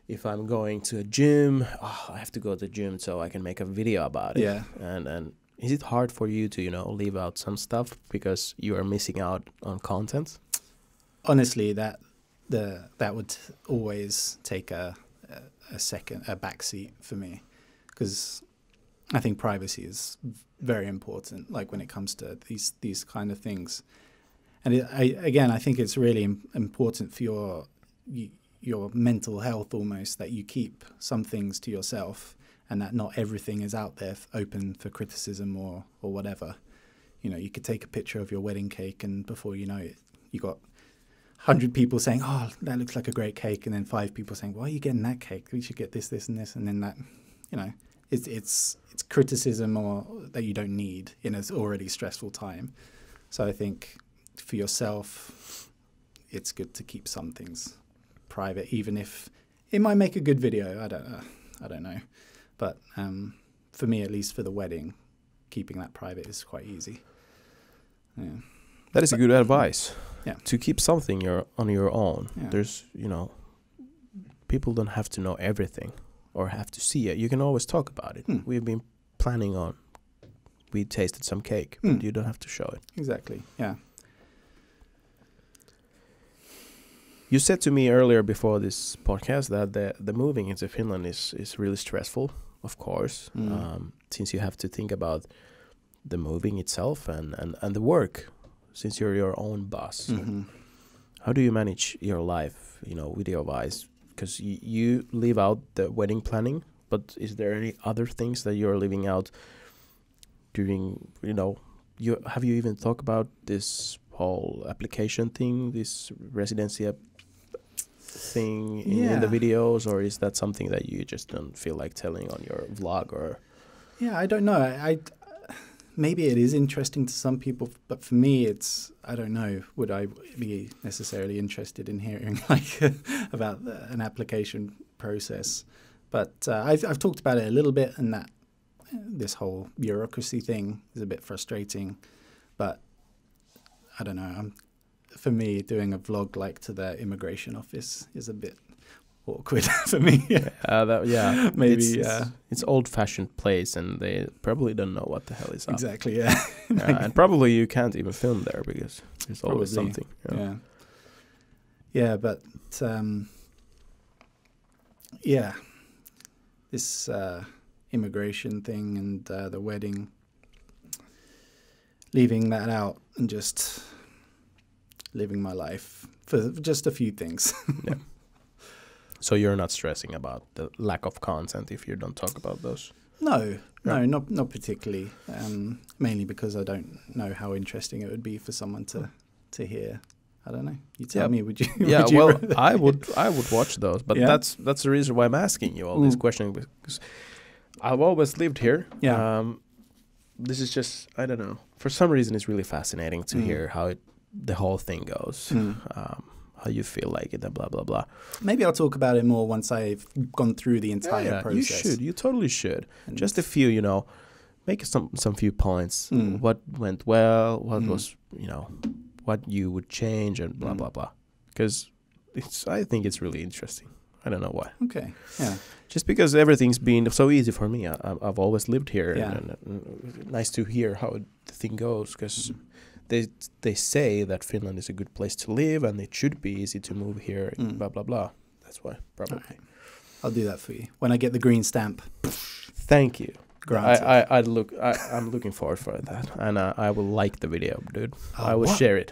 if I'm going to a gym, I have to go to the gym so I can make a video about it. Yeah. And is it hard for you to, leave out some stuff because you are missing out on content? Honestly, that would always take a backseat for me, because I think privacy is very important, like when it comes to these kind of things. And I think it's really important for your mental health almost, that you keep some things to yourself and that not everything is out there open for criticism or whatever. You know, you could take a picture of your wedding cake and before you know it, you got 100 people saying, oh, that looks like a great cake. And then 5 people saying, why are you getting that cake? We should get this, and this. And then that, you know, it's criticism or that you don't need in an already stressful time. So I think for yourself, it's good to keep some things private, even if it might make a good video. I don't know. But for me, at least for the wedding, keeping that private is quite easy. Yeah. That is a good advice. Yeah. To keep something on your own. Yeah. There's, you know, people don't have to know everything or have to see it. You can always talk about it. We've been planning on, we tasted some cake, but you don't have to show it. Exactly, yeah. You said to me earlier before this podcast that the moving into Finland is really stressful, of course, since you have to think about the moving itself and the work, since you're your own boss. Mm-hmm. How do you manage your life, you know, video-wise? Because you leave out the wedding planning, but is there any other things that you're leaving out during, you know, have you even talked about this whole application thing, this residency thing in the videos, or is that something that you just don't feel like telling on your vlog? Or I don't know. I maybe it is interesting to some people, but for me, it's, I don't know, would I be necessarily interested in hearing like about an application process? But I've talked about it a little bit, and that this whole bureaucracy thing is a bit frustrating. But I don't know. For me, doing a vlog like to the immigration office is a bit awkward for me. Maybe it's old-fashioned place, and they probably don't know what the hell is up. Exactly, yeah. And probably you can't even film there because there's always something. But this immigration thing and the wedding, leaving that out and just living my life for just a few things. Yeah. So you're not stressing about the lack of content if you don't talk about those? No, not particularly. Mainly because I don't know how interesting it would be for someone to hear. I don't know. You tell me. Would you? Yeah. I would watch those, but that's the reason why I'm asking you all these questions, because I've always lived here. Yeah. This is just, I don't know. For some reason, it's really fascinating to hear how the whole thing goes. How you feel like it and blah, blah, blah. Maybe I'll talk about it more once I've gone through the entire process. You should. You totally should. And just a few, you know, make some few points. What went well, what was, you know, what you would change and blah, blah, blah. Because I think it's really interesting. I don't know why. Okay, yeah. Just because everything's been so easy for me. I've always lived here. Yeah. And nice to hear how the thing goes, because they say that Finland is a good place to live and it should be easy to move here, blah, blah, blah. That's why, probably. Right. I'll do that for you. When I get the green stamp. Thank you. Granted. I'm looking forward for that. And I will like the video, dude. I will share it.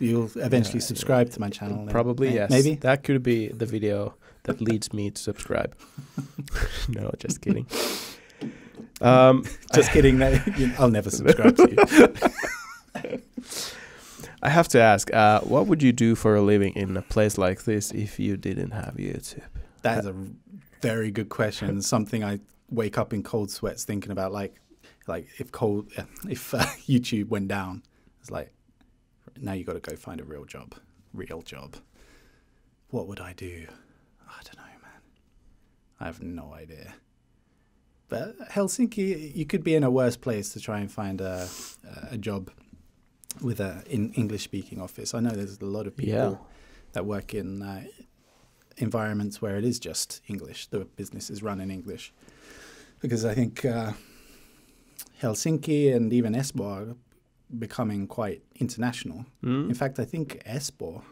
You'll eventually subscribe to my channel. Probably, yes. Maybe. That could be the video that leads me to subscribe. No, just kidding. Just kidding. I'll never subscribe to you. I have to ask, what would you do for a living in a place like this if you didn't have YouTube? That is a very good question. Something I wake up in cold sweats thinking about. Like if YouTube went down, it's like, now you got to go find a real job. What would I do? I don't know, man. I have no idea. But Helsinki, you could be in a worse place to try and find a job with an English-speaking office. I know there's a lot of people that work in environments where it is just English. The business is run in English. Because I think Helsinki and even Espoo are becoming quite international. In fact, I think Espoo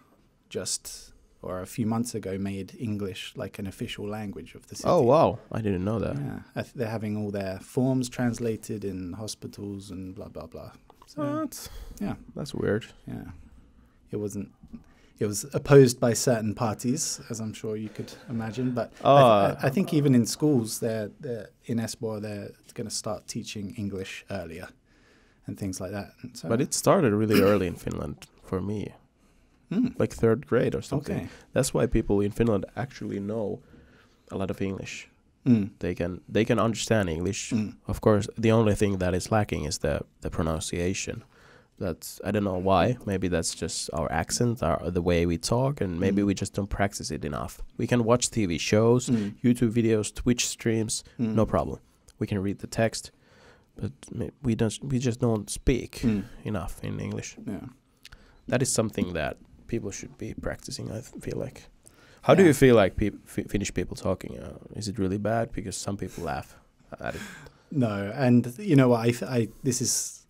just or a few months ago made English like an official language of the city. Oh, wow. I didn't know that. Yeah, they're having all their forms translated in hospitals and blah, blah, blah. So, That's weird. Yeah. It was opposed by certain parties, as I'm sure you could imagine. But I think even in schools, they're in Espoo, they're going to start teaching English earlier and things like that. And so, But it started really early in Finland for me, like 3rd grade or something. Okay. That's why people in Finland actually know a lot of English. They can understand English. Of course, the only thing that is lacking is the pronunciation. That's, I don't know why. Maybe that's just our accent, the way we talk, and maybe we just don't practice it enough. We can watch TV shows, YouTube videos, Twitch streams, no problem. We can read the text, but we just don't speak enough in English. Yeah. That is something that people should be practicing, I feel like. How do you feel like Finnish people talking? Is it really bad? Because some people laugh at it. No, and you know what?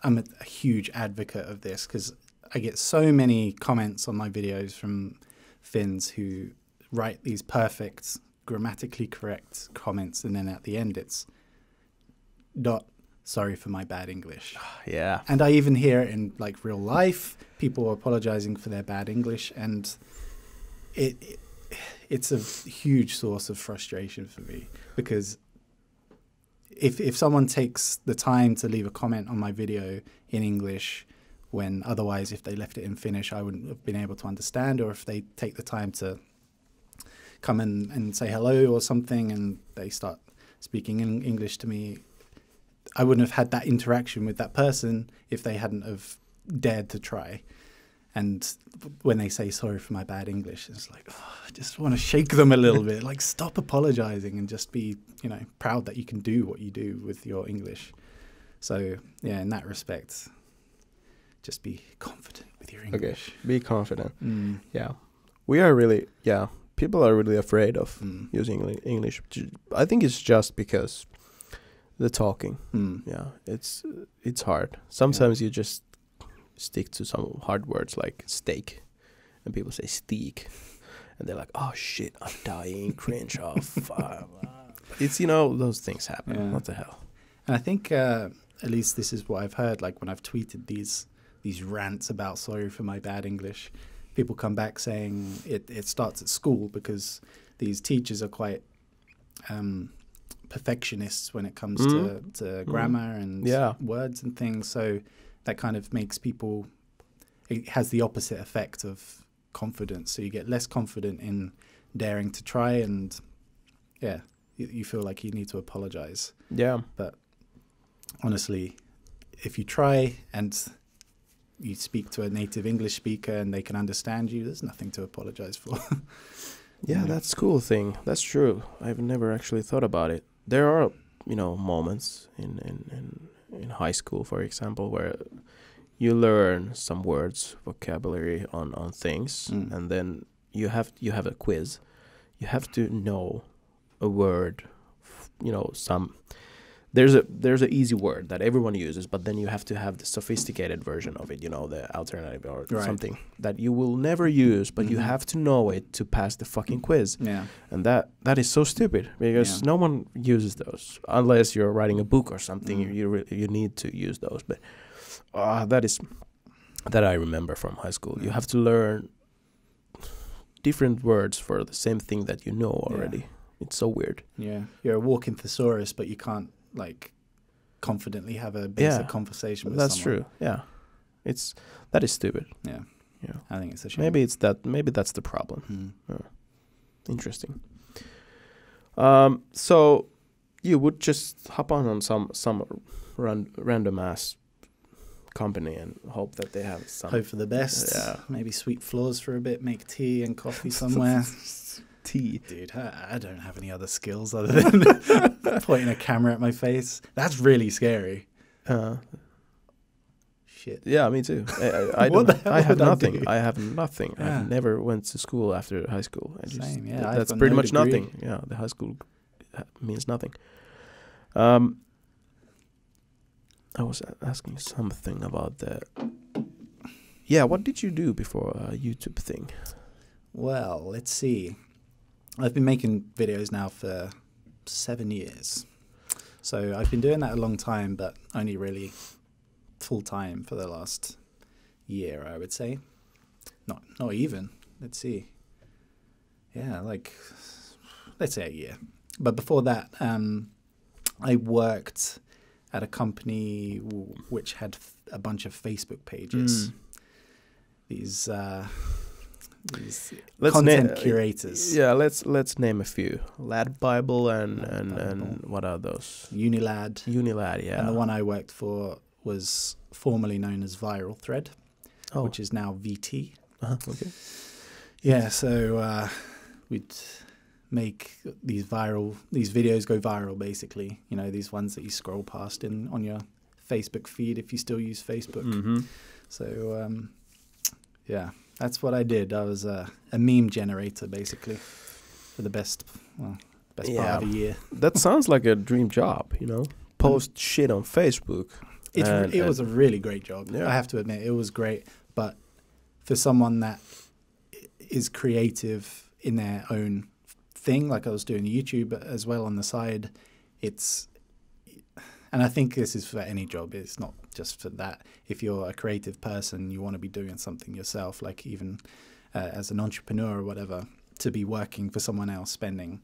I'm a huge advocate of this because I get so many comments on my videos from Finns who write these perfect, grammatically correct comments, and then at the end it's not sorry for my bad English. Yeah. And I even hear it in like real life, people apologizing for their bad English, and it's a huge source of frustration for me because if someone takes the time to leave a comment on my video in English when otherwise if they left it in Finnish I wouldn't have been able to understand, or if they take the time to come and say hello or something and they start speaking in English to me, I wouldn't have had that interaction with that person if they hadn't have dared to try. And when they say sorry for my bad English, it's like, I just want to shake them a little bit. Like, stop apologizing and just be, proud that you can do what you do with your English. So, yeah, in that respect, just be confident with your English. Okay, be confident. Yeah. People are really afraid of using English. I think it's just because the talking. Yeah, it's hard. Sometimes you just stick to some hard words like steak, and people say steak, and they're like, oh shit, I'm dying, cringe off. It's, those things happen. Yeah. What the hell? And I think at least this is what I've heard, like when I've tweeted these rants about sorry for my bad English, people come back saying it starts at school because these teachers are quite perfectionists when it comes to grammar and words and things. So that kind of makes people, it has the opposite effect of confidence. So you get less confident in daring to try, and you feel like you need to apologize. Yeah. But honestly, if you try and you speak to a native English speaker and they can understand you, there's nothing to apologize for. Yeah, that's a cool thing. That's true. I've never actually thought about it. There are, moments in high school, for example, where you learn some words, vocabulary on things, and then you have a quiz. You have to know a word, there's an easy word that everyone uses, but then you have to have the sophisticated version of it, the alternative or something that you will never use, but you have to know it to pass the fucking quiz. Yeah. And that is so stupid because no one uses those unless you're writing a book or something. You need to use those, but that I remember from high school. You have to learn different words for the same thing that you know already. It's so weird. Yeah, you're a walking thesaurus, but you can't confidently have a basic conversation with someone. That's true. Yeah, that is stupid. Yeah. I think it's a shame. Maybe that's the problem. Interesting. So you would just hop on some random ass company and hope that they have some. Hope for the best. Yeah. Maybe sweep floors for a bit, make tea and coffee somewhere. Tea. Dude, I don't have any other skills other than pointing a camera at my face. That's really scary. Shit. Yeah, me too. I have nothing. I have nothing. Yeah. I've never went to school after high school. Same, that's pretty much nothing. Yeah, the high school means nothing. I was asking something about the... Yeah, what did you do before a YouTube thing? Well, let's see. I've been making videos now for 7 years. So I've been doing that a long time, but only really full time for the last year, I would say. Not even. Let's see. Yeah, like, let's say a year. But before that, I worked at a company which had a bunch of Facebook pages. These content curators. Yeah, let's name a few. Lad Bible and what are those? Unilad. Unilad, yeah. And the one I worked for was formerly known as Viral Thread, which is now VT. Okay. Yeah, so we'd make these videos go viral, basically. You know, these ones that you scroll past on your Facebook feed if you still use Facebook. Mm-hmm. So, yeah, that's what I did. I was a meme generator, basically, for the best part of a year. That sounds like a dream job, you know? Post shit on Facebook. It was a really great job. Yeah. I have to admit, it was great. But for someone that is creative in their own thing, like I was doing YouTube as well on the side, and I think this is for any job, it's not just for that. If you're a creative person, you want to be doing something yourself, like even as an entrepreneur or whatever, to be working for someone else, spending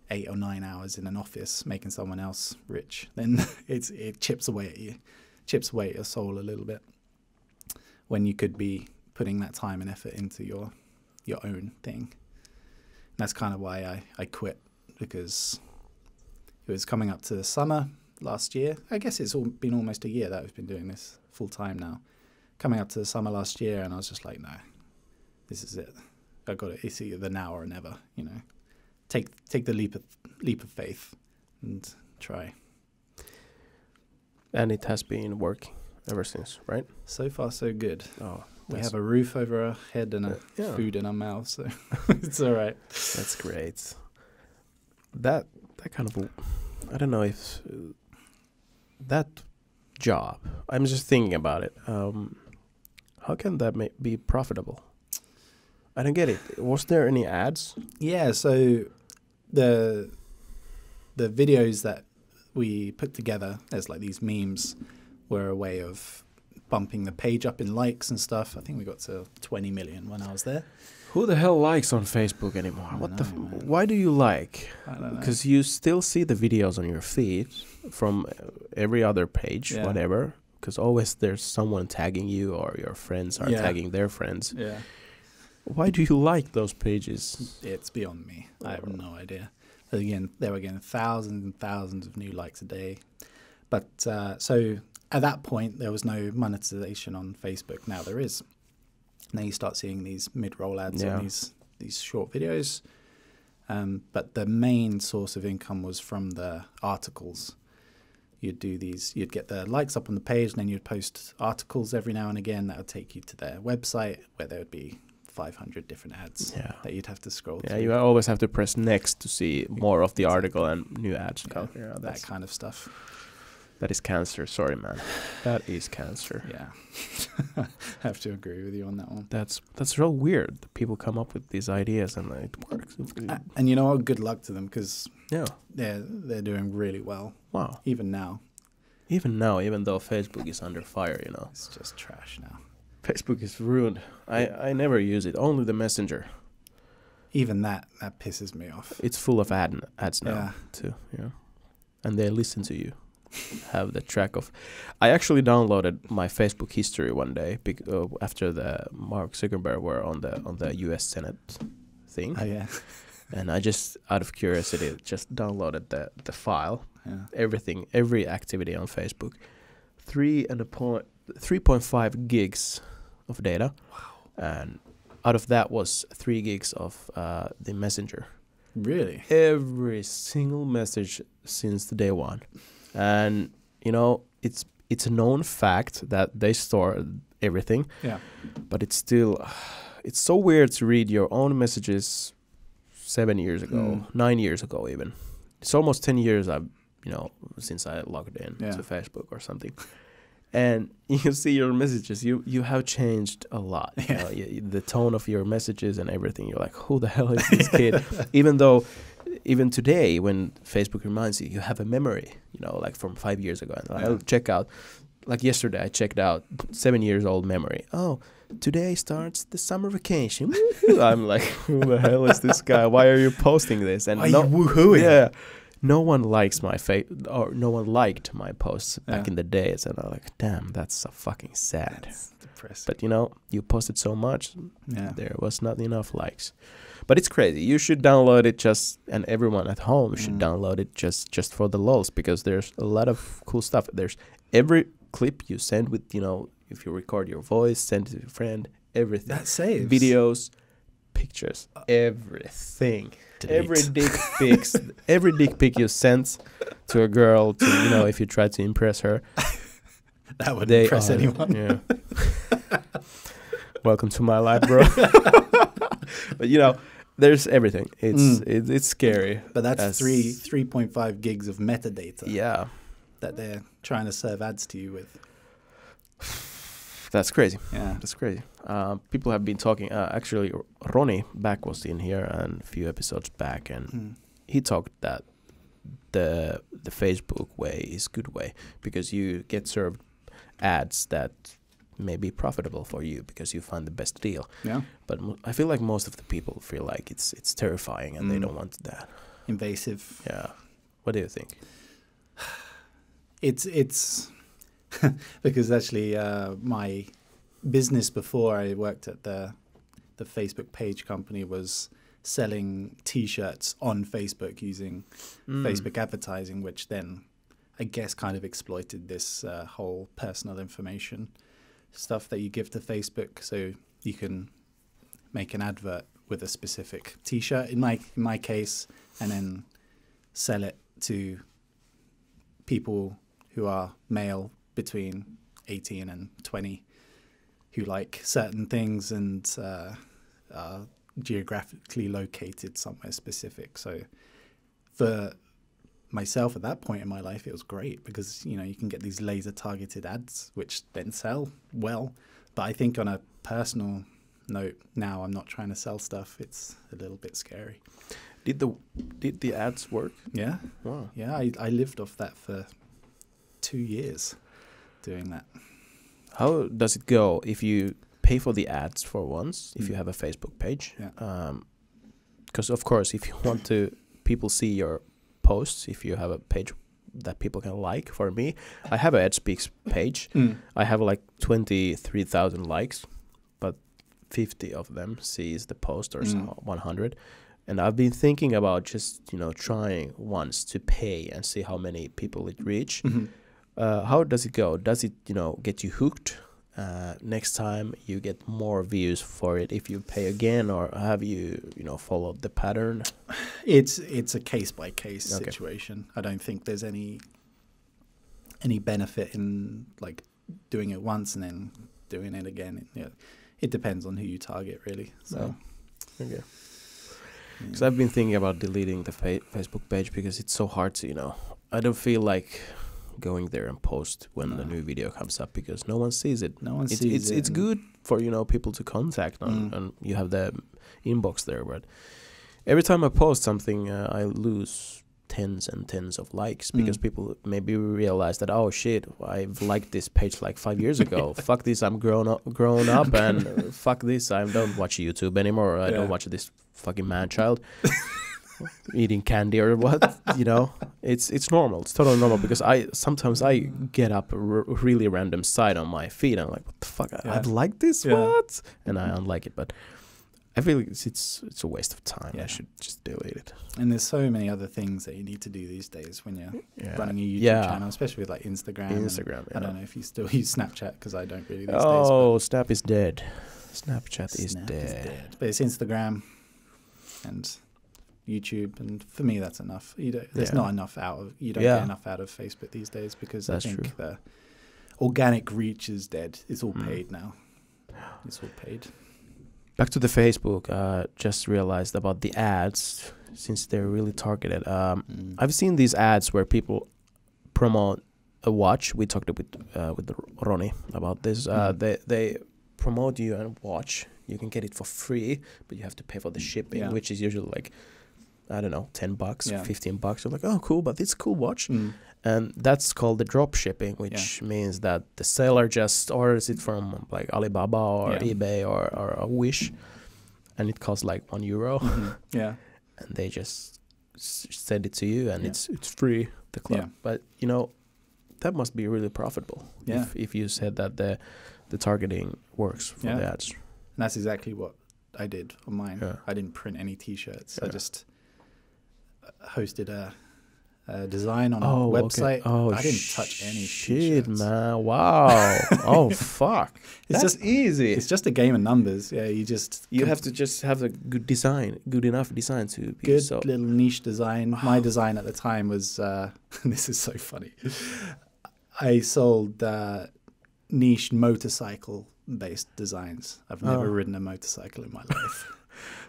8 or 9 hours in an office making someone else rich, then it chips away at you, chips away at your soul a little bit, when you could be putting that time and effort into your own thing. And that's kind of why I quit, because it was coming up to the summer last year. I guess it's been almost a year that I've been doing this full time now. Coming up to the summer last year, and I was just like, no, this is it. I got it. It's either now or never. You know, take the leap of faith and try. And it has been working ever since, right? So far, so good. Oh, we have a roof over our head and food in our mouth, so it's all right. That's great. That kind of, I don't know if that job, I'm just thinking about it. How can that be profitable? I don't get it. Was there any ads? Yeah, so the videos that we put together as like these memes were a way of bumping the page up in likes and stuff. I think we got to 20 million when I was there. Who the hell likes on Facebook anymore? Why do you like? I don't know. Because you still see the videos on your feed from every other page, whatever. Because always there's someone tagging you, or your friends are tagging their friends. Yeah. Why do you like those pages? It's beyond me. I have no idea. Again, they were getting thousands and thousands of new likes a day. But so at that point, there was no monetization on Facebook. Now there is. Now you start seeing these mid-roll ads on these short videos. But the main source of income was from the articles. You'd get the likes up on the page, and then you'd post articles every now and again that would take you to their website, where there would be 500 different ads that you'd have to scroll through. Yeah, you always have to press next to see more of the article and new ads. Yeah, that kind of stuff. That is cancer. Sorry, man. That is cancer. Yeah. I have to agree with you on that one. That's real weird. People come up with these ideas and it works. And you know what? Good luck to them, because they're doing really well. Wow. Even now, even though Facebook is under fire, you know. It's just trash now. Facebook is ruined. I never use it. Only the Messenger. Even that pisses me off. It's full of ads now too. Yeah. And they listen to you. Have the track of. I actually downloaded my Facebook history one day after the Mark Zuckerberg were on the U.S. Senate thing. Oh yeah. And I just, out of curiosity, just downloaded the file. Yeah. Everything, every activity on Facebook. 3.5 gigs of data. Wow. And out of that was 3 gigs of the Messenger. Really? Every single message since the day one. And, you know, it's a known fact that they store everything. Yeah. But it's still, it's so weird to read your own messages 7 years ago, 9 years ago even. It's almost 10 years since I logged in to Facebook or something. and you see your messages. You have changed a lot. You know, the tone of your messages and everything. You're like, who the hell is this kid? Even today, when Facebook reminds you, you have a memory. You know, like from 5 years ago, and I'll check out. Like yesterday, I checked out 7 years old memory. Oh, today starts the summer vacation. I'm like, who the hell is this guy? Why are you posting this? And woohooing? Yeah. No one likes my or no one liked my posts back in the days, and I'm like, damn, that's so fucking sad. That's depressing. But you know, you posted so much, there was not enough likes. But it's crazy. You should download it and everyone at home should download it just for the lulz, because there's a lot of cool stuff. There's every clip you send with, you know, if you record your voice, send it to a friend, everything. That saves. Videos, pictures, everything. Delete. Every dick pic you sent to a girl, to, you know, if you try to impress her. That would impress anyone. Yeah. Welcome to my life, bro. But you know, there's everything. It's scary. But that's 3.5 gigs of metadata. Yeah. That they're trying to serve ads to you with. That's crazy. Yeah, that's crazy. People have been talking. Actually, Ronnie Back was in here and a few episodes back, and he talked that the Facebook way is good way, because you get served ads that may be profitable for you because you find the best deal. Yeah. But I feel like most of the people feel like it's terrifying and they don't want that. Invasive. Yeah. What do you think? It's because actually my business before I worked at the Facebook page company was selling T-shirts on Facebook using Facebook advertising, which then I guess kind of exploited this whole personal information stuff that you give to Facebook, so you can make an advert with a specific T-shirt in my case, and then sell it to people who are male between 18 and 20 who like certain things and are geographically located somewhere specific. So for myself at that point in my life, it was great because, you know, you can get these laser targeted ads which then sell well. But I think on a personal note, now I'm not trying to sell stuff. It's a little bit scary. Did the ads work? Yeah. Wow. Yeah, I lived off that for 2 years doing that. How does it go if you pay for the ads for once, if you have a Facebook page? Yeah. Because, of course, if you want to people see your posts, if you have a page that people can like, for me, I have a eeddspaksin page. I have like 23,000 likes, but 50 of them sees the post or 100. And I've been thinking about just, you know, trying once to pay and see how many people it reach. How does it go? Does it, you know, get you hooked? Next time you get more views for it if you pay again, or have you, you know, followed the pattern? It's a case by case situation. I don't think there's any benefit in like doing it once and then doing it again. It depends on who you target, really. So, okay. Because I've been thinking about deleting the Facebook page because it's so hard to, you know, I don't feel like going there and post when the new video comes up because no one sees it. No one sees it. It's good for, you know, people to contact and you have the inbox there, but every time I post something, I lose tens and tens of likes because people maybe realize that, oh shit, I've liked this page like 5 years ago. Fuck this, I'm grown up and fuck this, I don't watch YouTube anymore. I don't watch this fucking man-child eating candy or what, you know. It's normal. It's totally normal because sometimes I get up a really random site on my feed and I'm like, what the fuck, I've liked this, what? And I unlike it, but I feel like it's a waste of time. I should just delete it. And there's so many other things that you need to do these days when you're running a YouTube channel, especially with like Instagram. I don't know if you still use Snapchat because I don't really these days. Oh, Snap is dead. Snapchat is dead. But it's Instagram and YouTube, and for me that's enough. There's not enough you don't get enough out of Facebook these days because I think the organic reach is dead. It's all paid now. It's all paid. Back to the Facebook, just realized about the ads, since they're really targeted. I've seen these ads where people promote a watch. We talked with Ronnie about this. They promote you a watch. You can get it for free, but you have to pay for the shipping, which is usually like, I don't know, $10, $15. You're like, oh, cool, but it's a cool watch. And that's called the drop shipping, which means that the seller just orders it from like Alibaba or eBay or Wish, and it costs like €1. And they just send it to you, and it's free, the club. But, you know, that must be really profitable if you said that the targeting works for the ads. And that's exactly what I did on mine. I didn't print any T-shirts. I just hosted a design on a website. I didn't touch any shit, T-shirts. Man. Wow. Oh, fuck. It's just easy. It's just a game of numbers. Yeah, you have to just have a good design, good enough design to be good little niche design. My design at the time was this is so funny. I sold niche motorcycle-based designs. I've never ridden a motorcycle in my life.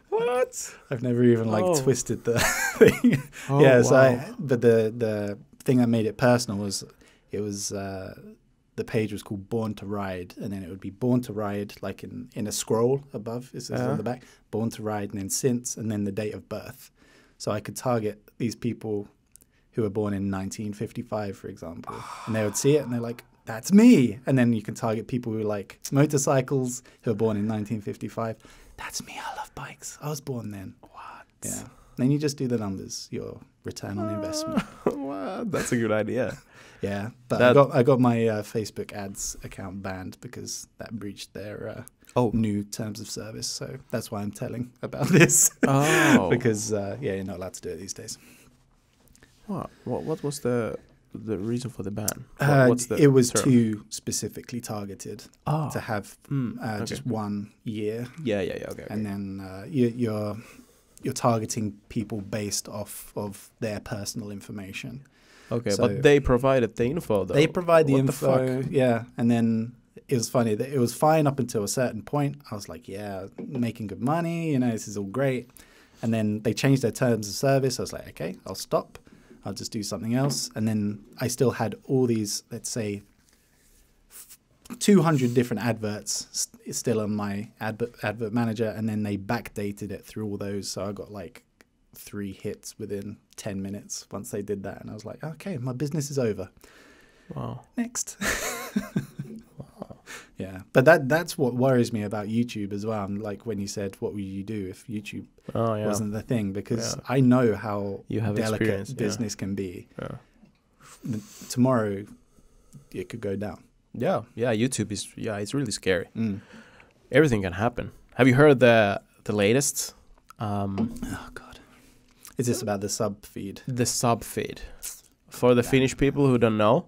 What? I've never even twisted the thing. But the thing that made it personal was the page was called Born to Ride, and then it would be Born to Ride like in a scroll above. It says on the back, Born to Ride, and then since, and then the date of birth. So I could target these people who were born in 1955, for example, and they would see it and they're like, that's me. And then you can target people who like motorcycles who were born in 1955. That's me. I love bikes. I was born then. What? Yeah. Then you just do the numbers, your return on investment. Wow, that's a good idea. Yeah, but I got my Facebook ads account banned because that breached their new terms of service. So that's why I'm telling about this. Because you're not allowed to do it these days. What was the reason for the ban? It was too specifically targeted to have just 1 year. Okay. And then you're targeting people based off of their personal information. Okay, so, but they provided the info, though. They provide the info, the fuck? And then it was funny that it was fine up until a certain point. I was like, making good money, this is all great. And then they changed their terms of service. I was like, okay, I'll stop. I'll just do something else. And then I still had all these, let's say, 200 different adverts still on my advert manager. And then they backdated it through all those. So I got like 3 hits within 10 minutes once they did that. And I was like, okay, my business is over. Wow. Next. Wow. Yeah. But that's what worries me about YouTube as well. Like when you said, what would you do if YouTube wasn't the thing? Because I know how delicate business can be. Yeah. Tomorrow, it could go down. Yeah. YouTube is, it's really scary. Everything can happen. Have you heard the latest? Oh, God. Is this about the sub feed? The sub feed. For the Finnish people who don't know,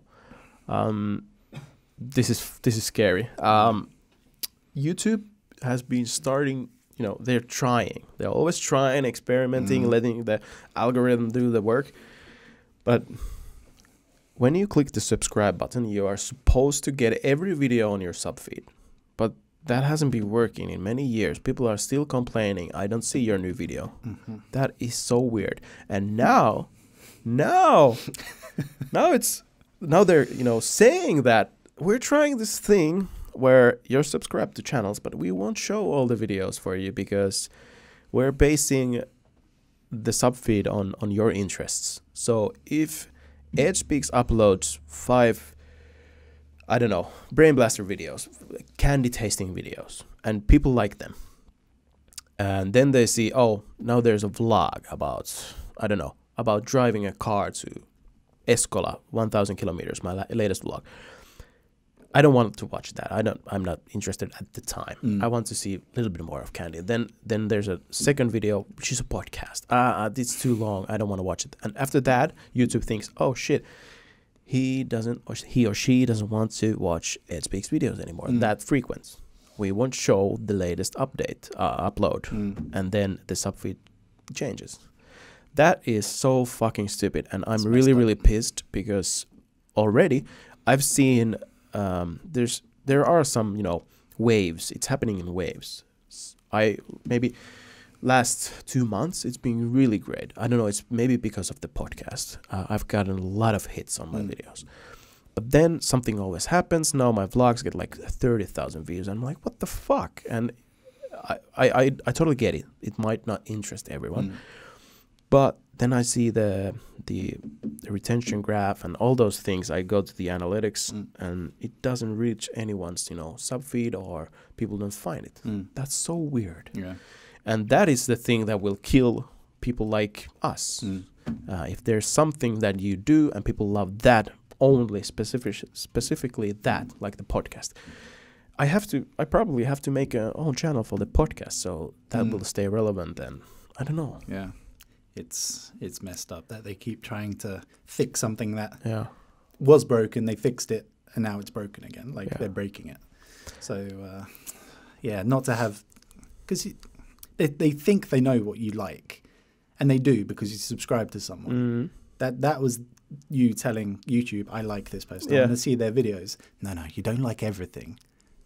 this is scary. YouTube has been starting, they're trying. They're always trying, experimenting, letting the algorithm do the work. But when you click the subscribe button, you are supposed to get every video on your sub feed. But that hasn't been working in many years. People are still complaining, I don't see your new video. That is so weird. And now they're saying that we're trying this thing where you're subscribed to channels, but we won't show all the videos for you because we're basing the sub feed on your interests. So if Eeddcast uploads 5, I don't know, brain blaster videos, candy tasting videos, and people like them, and then they see, now there's a vlog about driving a car to Eskola, 1,000 kilometers, my latest vlog. I don't want to watch that. I'm not interested at the time. I want to see a little bit more of candy. Then there's a second video, which is a podcast. It's too long. I don't want to watch it. And after that, YouTube thinks, oh shit, he or she doesn't want to watch Eeddcast videos anymore that frequent. We won't show the latest upload, and then the subfeed changes. That is so fucking stupid, and I'm really pissed because already I've seen there are some waves. It's happening in waves. Maybe last 2 months it's been really great. I don't know. It's maybe because of the podcast. I've gotten a lot of hits on my videos, But then something always happens. Now my vlogs get like 30,000 views. I'm like, what the fuck? And I totally get it. It might not interest everyone. But then I see the retention graph and all those things. I go to the analytics and it doesn't reach anyone's, sub feed, or people don't find it. That's so weird. Yeah. And that is the thing that will kill people like us. If there's something that you do and people love that, only specifically that, like the podcast, I probably have to make a own channel for the podcast, so that will stay relevant. And I don't know. Yeah. It's messed up that they keep trying to fix something that was broken. They fixed it, and now it's broken again. Like they're breaking it. So, not to have, because they think they know what you like, and they do because you subscribe to someone. That was you telling YouTube, I like this person. I want to see their videos. No, you don't like everything.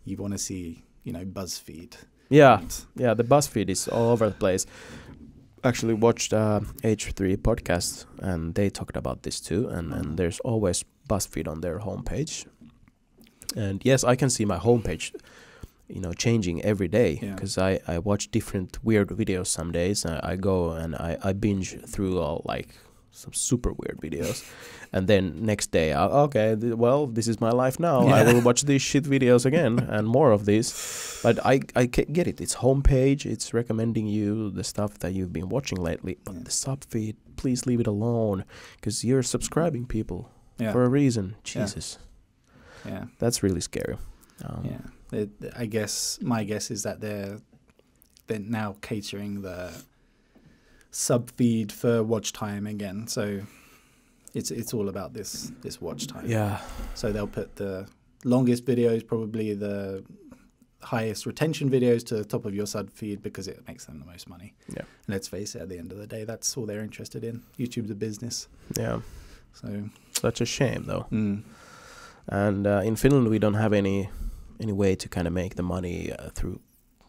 You want to see, BuzzFeed. Yeah, the BuzzFeed is all over the place. Actually watched H3 podcast, and they talked about this too, and there's always BuzzFeed on their homepage. And yes, I can see my homepage changing every day, because I watch different weird videos some days. I go and I binge through all like some super weird videos, and then next day, this is my life now. I will watch these shit videos again and more of these. But I get it. It's homepage. It's recommending you the stuff that you've been watching lately. But the sub feed, please leave it alone, because you're subscribing people for a reason. Jesus. Yeah. That's really scary. I guess my guess is that they're now catering the sub feed for watch time again. So it's all about this watch time. Yeah. So they'll put the longest videos, probably the highest retention videos, to the top of your sub feed because it makes them the most money. Yeah. And let's face it, at the end of the day, that's all they're interested in. YouTube's a business. Yeah. So such a shame though. And in Finland we don't have any way to kind of make the money through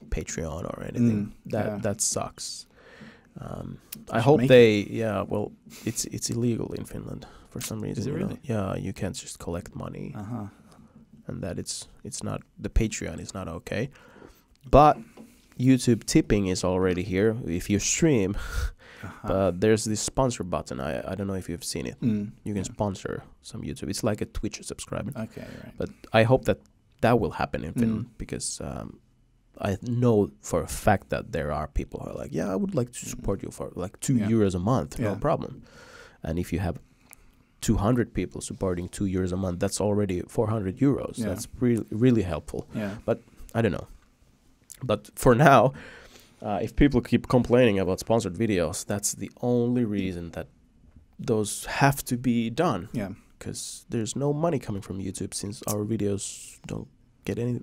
Patreon or anything. That sucks. I hope it's illegal in Finland for some reason. Is it really? Yeah, you can't just collect money. And that it's not, the Patreon is not okay. But YouTube tipping is already here if you stream. But there's this sponsor button. I don't know if you've seen it. You can sponsor some YouTube. It's like a Twitch subscriber. Okay, right. But I hope that will happen in Finland, because I know for a fact that there are people who are like, I would like to support you for like €2 a month, no problem. And if you have 200 people supporting €2 a month, that's already €400. That's really, really helpful. But I don't know. But for now, if people keep complaining about sponsored videos, that's the only reason that those have to be done. Yeah. Because there's no money coming from YouTube, since our videos don't get any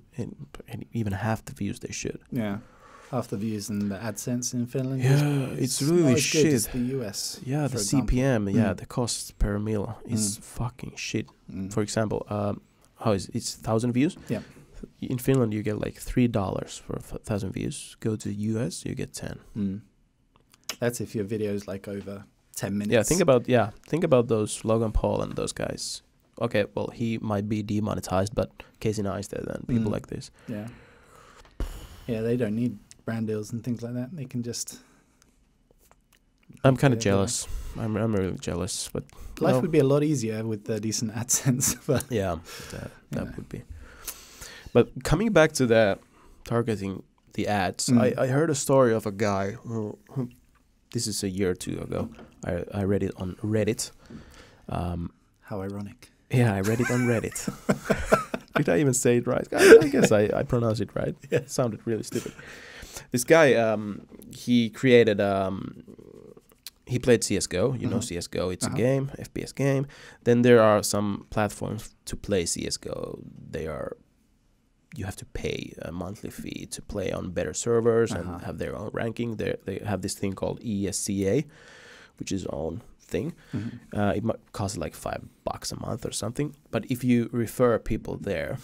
even half the views they should. Yeah. Half the views in the AdSense in Finland. Yeah, it's really not shit. Good as the US. Yeah, the CPM, the cost per mil is fucking shit. For example, it's 1,000 views? Yeah. In Finland, you get like $3 for 1,000 views. Go to the US, you get 10. That's if your video is like over 10 minutes. Yeah, think about those Logan Paul and those guys. Okay, well, he might be demonetized, but Casey Neistat and people like this. Yeah. Yeah, they don't need brand deals and things like that. They can just... I'm kind of jealous. I'm really jealous. But life would be a lot easier with the decent AdSense. But yeah, that would be. But coming back to the targeting the ads, I heard a story of a guy who this is a year or two ago. I read it on Reddit. How ironic. Yeah, I read it on Reddit. Did I even say it right? I guess I pronounced it right. Yeah. It sounded really stupid. This guy, he created, he played CSGO. You know CSGO, it's a game, FPS game. Then there are some platforms to play CSGO. You have to pay a monthly fee to play on better servers and have their own ranking. They have this thing called ESCA, which is own thing. It might cost like $5 a month or something. But if you refer people there,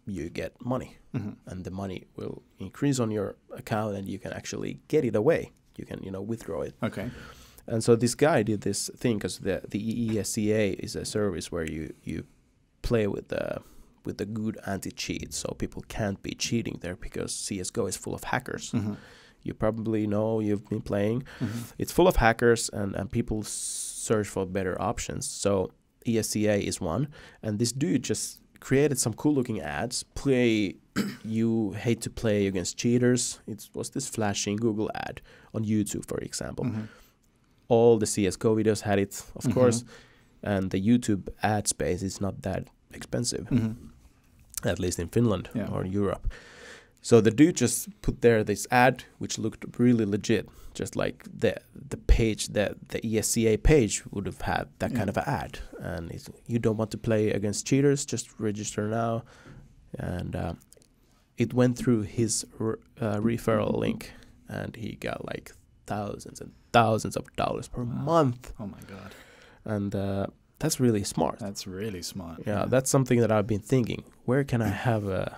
you get money. And the money will increase on your account and you can actually get it away. You can, withdraw it. Okay. And so this guy did this thing because the ESCA is a service where you play with the good anti-cheat, so people can't be cheating there because CS:GO is full of hackers. Mm-hmm. You probably know, you've been playing. Mm-hmm. It's full of hackers and people search for better options. So ESCA is one, and this dude just created some cool looking ads. You hate to play against cheaters. It was this flashing Google ad on YouTube, for example. Mm-hmm. All the CS:GO videos had it, of Mm-hmm. course, and the YouTube ad space is not that expensive, Mm-hmm. at least in Finland Yeah. or Europe. So the dude just put there this ad which looked really legit, just like the page, the ESCA page would have had that kind of an ad. And you don't want to play against cheaters, just register now. And it went through his referral link, and he got like thousands and thousands of dollars per month. Oh my God. And that's really smart. That's really smart. Yeah, that's something that I've been thinking. Where can I have a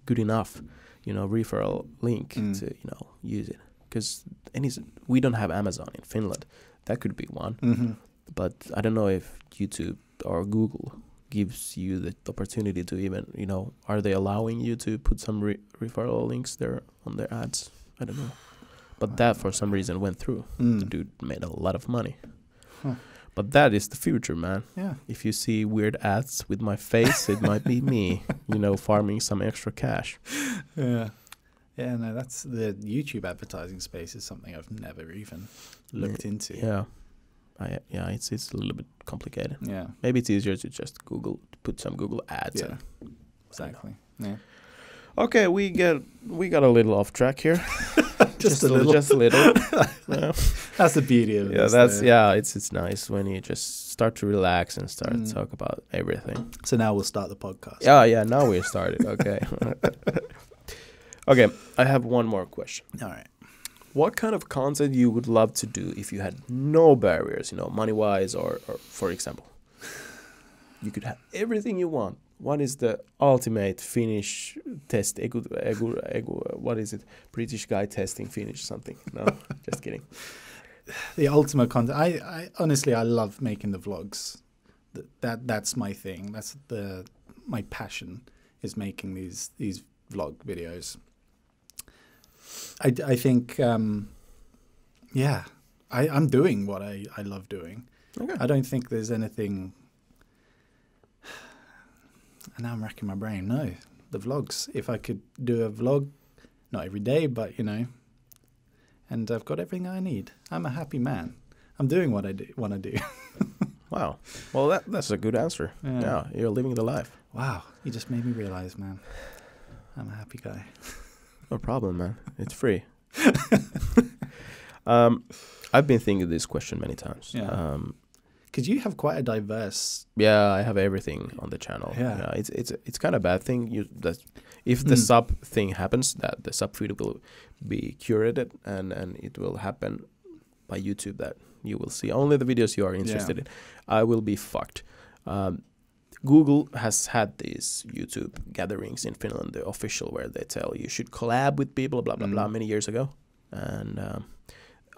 good enough, referral link to, use it? Because we don't have Amazon in Finland. That could be one. Mm-hmm. But I don't know if YouTube or Google gives you the opportunity to even, are they allowing you to put some referral links there on their ads? I don't know. But that for some reason went through. The dude made a lot of money. Huh. But that is the future, man. Yeah. If you see weird ads with my face, it might be me, farming some extra cash. Yeah. Yeah, no, that's the YouTube advertising space is something I've never even looked into. Yeah. It's a little bit complicated. Yeah. Maybe it's easier to just put some Google ads. Yeah. Exactly. Yeah. Okay, we got a little off track here. Just a little. Just a little. Yeah. That's the beauty of this. It's nice when you just start to relax and start to talk about everything. So now we'll start the podcast. Yeah, now we're started. Okay. Okay, I have one more question. All right. What kind of content you would love to do if you had no barriers, money-wise or for example, you could have everything you want. What is the ultimate Finnish test? What is it? British guy testing Finnish something? No, just kidding. The ultimate content. I honestly, I love making the vlogs. That's my thing. That's my passion is making these vlog videos. I think, I'm doing what I love doing. Okay. I don't think there's anything. And now I'm racking my brain. No, the vlogs. If I could do a vlog, not every day, but and I've got everything I need. I'm a happy man. I'm doing what I want to do. Wow. Well, that's a good answer. Yeah, you're living the life. Wow, you just made me realize, man. I'm a happy guy. No problem, man. It's free. I've been thinking this question many times. Yeah. Because you have quite a diverse. Yeah, I have everything on the channel. Yeah. It's kind of a bad thing. If the sub thing happens, that the sub feed will be curated and it will happen by YouTube that you will see only the videos you are interested in. I will be fucked. Google has had these YouTube gatherings in Finland, the official, where they tell you should collab with people, blah, blah, blah, many years ago. And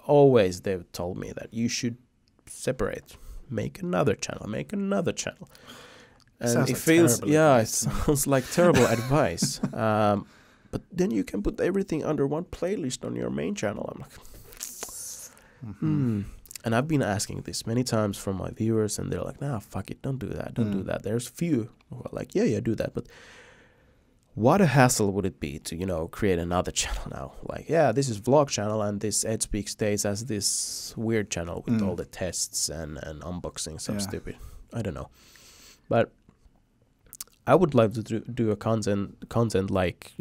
always they've told me that you should separate, make another channel. And sounds it like feels, terrible advice. It sounds like terrible advice. But then you can put everything under one playlist on your main channel. I'm like, And I've been asking this many times from my viewers, and they're like, nah, fuck it, don't do that, don't do that. There's few who are like, yeah, do that. But what a hassle would it be to, create another channel now? Like, this is vlog channel, and this EeddSpeak stays as this weird channel with all the tests and unboxing, some stupid. I don't know. But I would like to do a content like,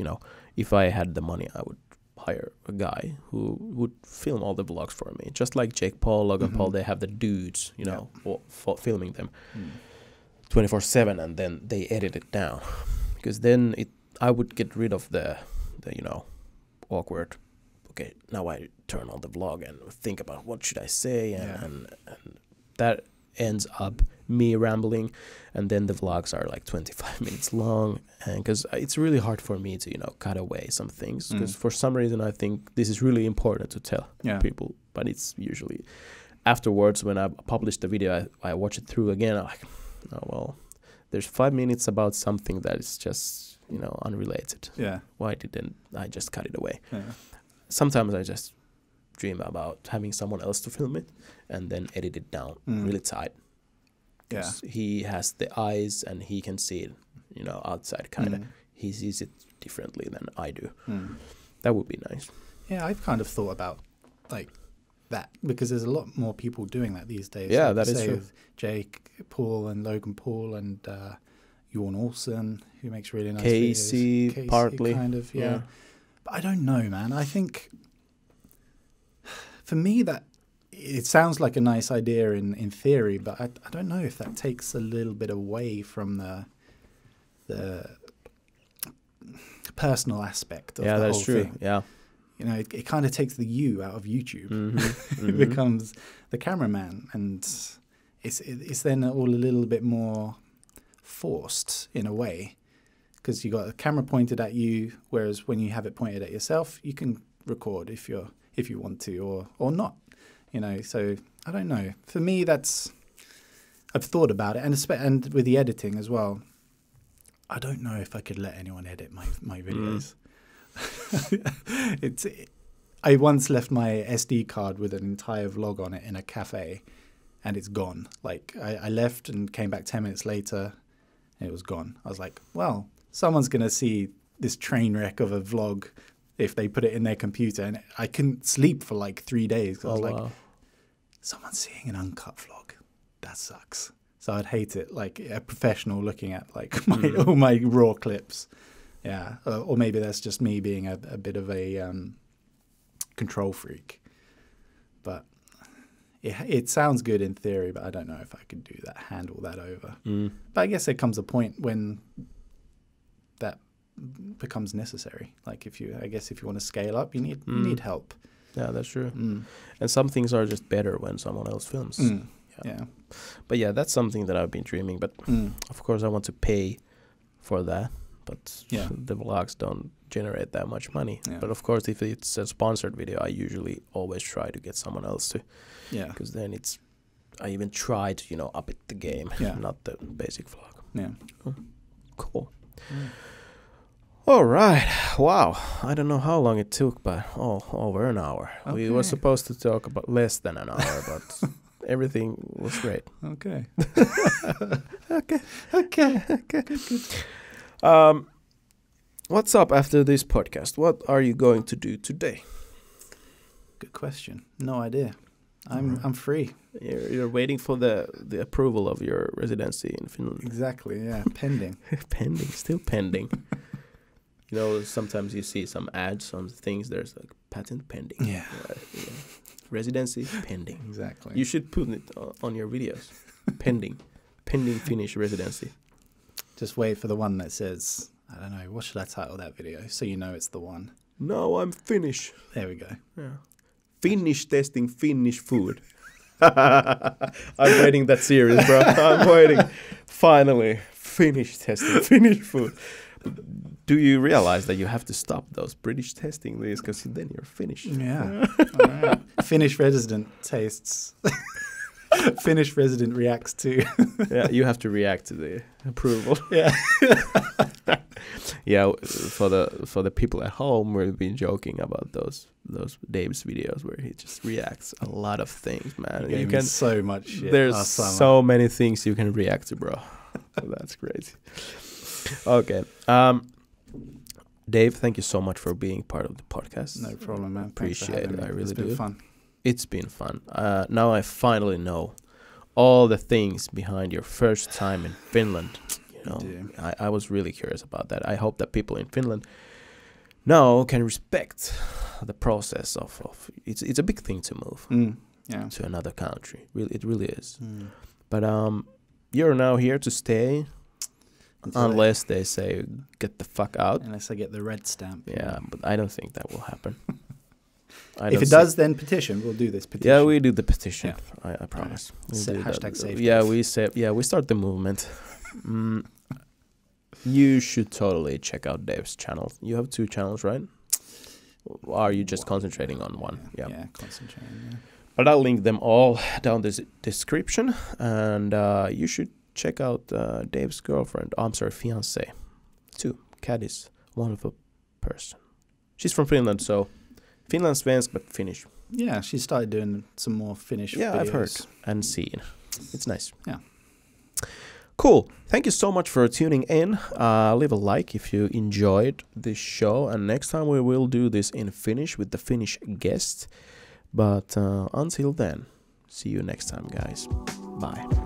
if I had the money, I would hire a guy who would film all the vlogs for me, just like Jake Paul, Logan Paul. They have the dudes, filming them 24/7, and then they edit it down, because then I would get rid of the awkward. Okay, now I turn on the vlog and think about what should I say, and that ends up me rambling, and then the vlogs are like 25 minutes long, and because it's really hard for me to cut away some things, because for some reason I think this is really important to tell people, but it's usually afterwards, when I published the video, I watch it through again. I'm like, oh well, there's 5 minutes about something that is just unrelated. Yeah. Why didn't I just cut it away? Yeah. Sometimes I just dream about having someone else to film it and then edit it down really tight. Yeah. He has the eyes and he can see it, outside kind of. He sees it differently than I do. That would be nice. Yeah, I've kind of thought about like that because there's a lot more people doing that these days. Yeah, like that is true. With Jake Paul and Logan Paul and Jorn Olsen, who makes really nice Casey, videos. Casey, partly. kind of, yeah. But I don't know, man. I think for me that it sounds like a nice idea in theory, but I don't know if that takes a little bit away from the personal aspect of the whole true. thing. Yeah. It kind of takes the you out of YouTube. Mm-hmm. It becomes the cameraman, and it's then all a little bit more forced in a way, because you got a camera pointed at you, whereas when you have it pointed at yourself, you can record if you want to or not. So I don't know. For me, I've thought about it, and with the editing as well. I don't know if I could let anyone edit my videos. I once left my SD card with an entire vlog on it in a cafe, and it's gone. Like I left and came back 10 minutes later, and it was gone. I was like, well, someone's gonna see this train wreck of a vlog if they put it in their computer, and I couldn't sleep for like 3 days. I was like, someone's seeing an uncut vlog. That sucks. So I'd hate it, like a professional looking at like all my raw clips. Yeah, or maybe that's just me being a bit of a control freak. But it sounds good in theory, but I don't know if I could handle that over. But I guess there comes a point when that becomes necessary. Like if you want to scale up, you need help. Yeah, that's true. And some things are just better when someone else films. Yeah. But yeah, that's something that I've been dreaming. But of course, I want to pay for that. But the vlogs don't generate that much money. Yeah. But of course, if it's a sponsored video, I usually always try to get someone else to. Yeah. Because then I even try to, up it the game, not the basic vlog. Yeah. Cool. All right. Wow. I don't know how long it took, but over an hour. Okay. We were supposed to talk about less than an hour, but everything was great. Okay. Okay. Good. What's up after this podcast? What are you going to do today? Good question. No idea. I'm free. You're waiting for the approval of your residency in Finland. Exactly. Yeah. Pending. Still pending. Sometimes you see some ads on things. There's like patent pending. Yeah. Residency pending. Exactly. You should put it on your videos. Pending Finnish residency. Just wait for the one that says, I don't know, what should I title that video? So you know it's the one. No, I'm Finnish. There we go. Yeah. Finnish testing Finnish food. I'm waiting that series, bro. I'm waiting. Finally, Finnish testing Finnish food. Do you realize that you have to stop those British testing these because then you're Finnish? Yeah. All right. Finnish resident tastes. Finnish resident reacts to. Yeah, you have to react to the approval. Yeah. Yeah, for the people at home, we've been joking about those Dave's videos where he just reacts a lot of things, man. You can so much shit. There's so many things you can react to, bro. That's crazy. Okay. Dave, thank you so much for being part of the podcast. No problem, man. Appreciate it. I really do. It's been fun. It's been fun. Now I finally know all the things behind your first time in Finland. I was really curious about that. I hope that people in Finland now can respect the process of it's a big thing to move to another country. It really is. But you're now here to stay unless they say get the fuck out. Unless I get the red stamp. Yeah, but I don't think that will happen. If it does, then petition. We'll do this petition. Yeah, we do the petition. Yeah. I promise. Hashtag save. Yeah, we start the movement. You should totally check out Dave's channel. You have 2 channels, right? Or are you just concentrating on one? Yeah, concentrating. Yeah. But I'll link them all down the description, and you should check out Dave's girlfriend, fiancé, too. Cad is a wonderful person. She's from Finland, so Finland svensk, but Finnish. Yeah, she started doing some more Finnish videos. I've heard and seen. It's nice. Yeah. Cool. Thank you so much for tuning in. Leave a like if you enjoyed this show, and next time we will do this in Finnish with the Finnish guest. But until then, see you next time, guys. Bye.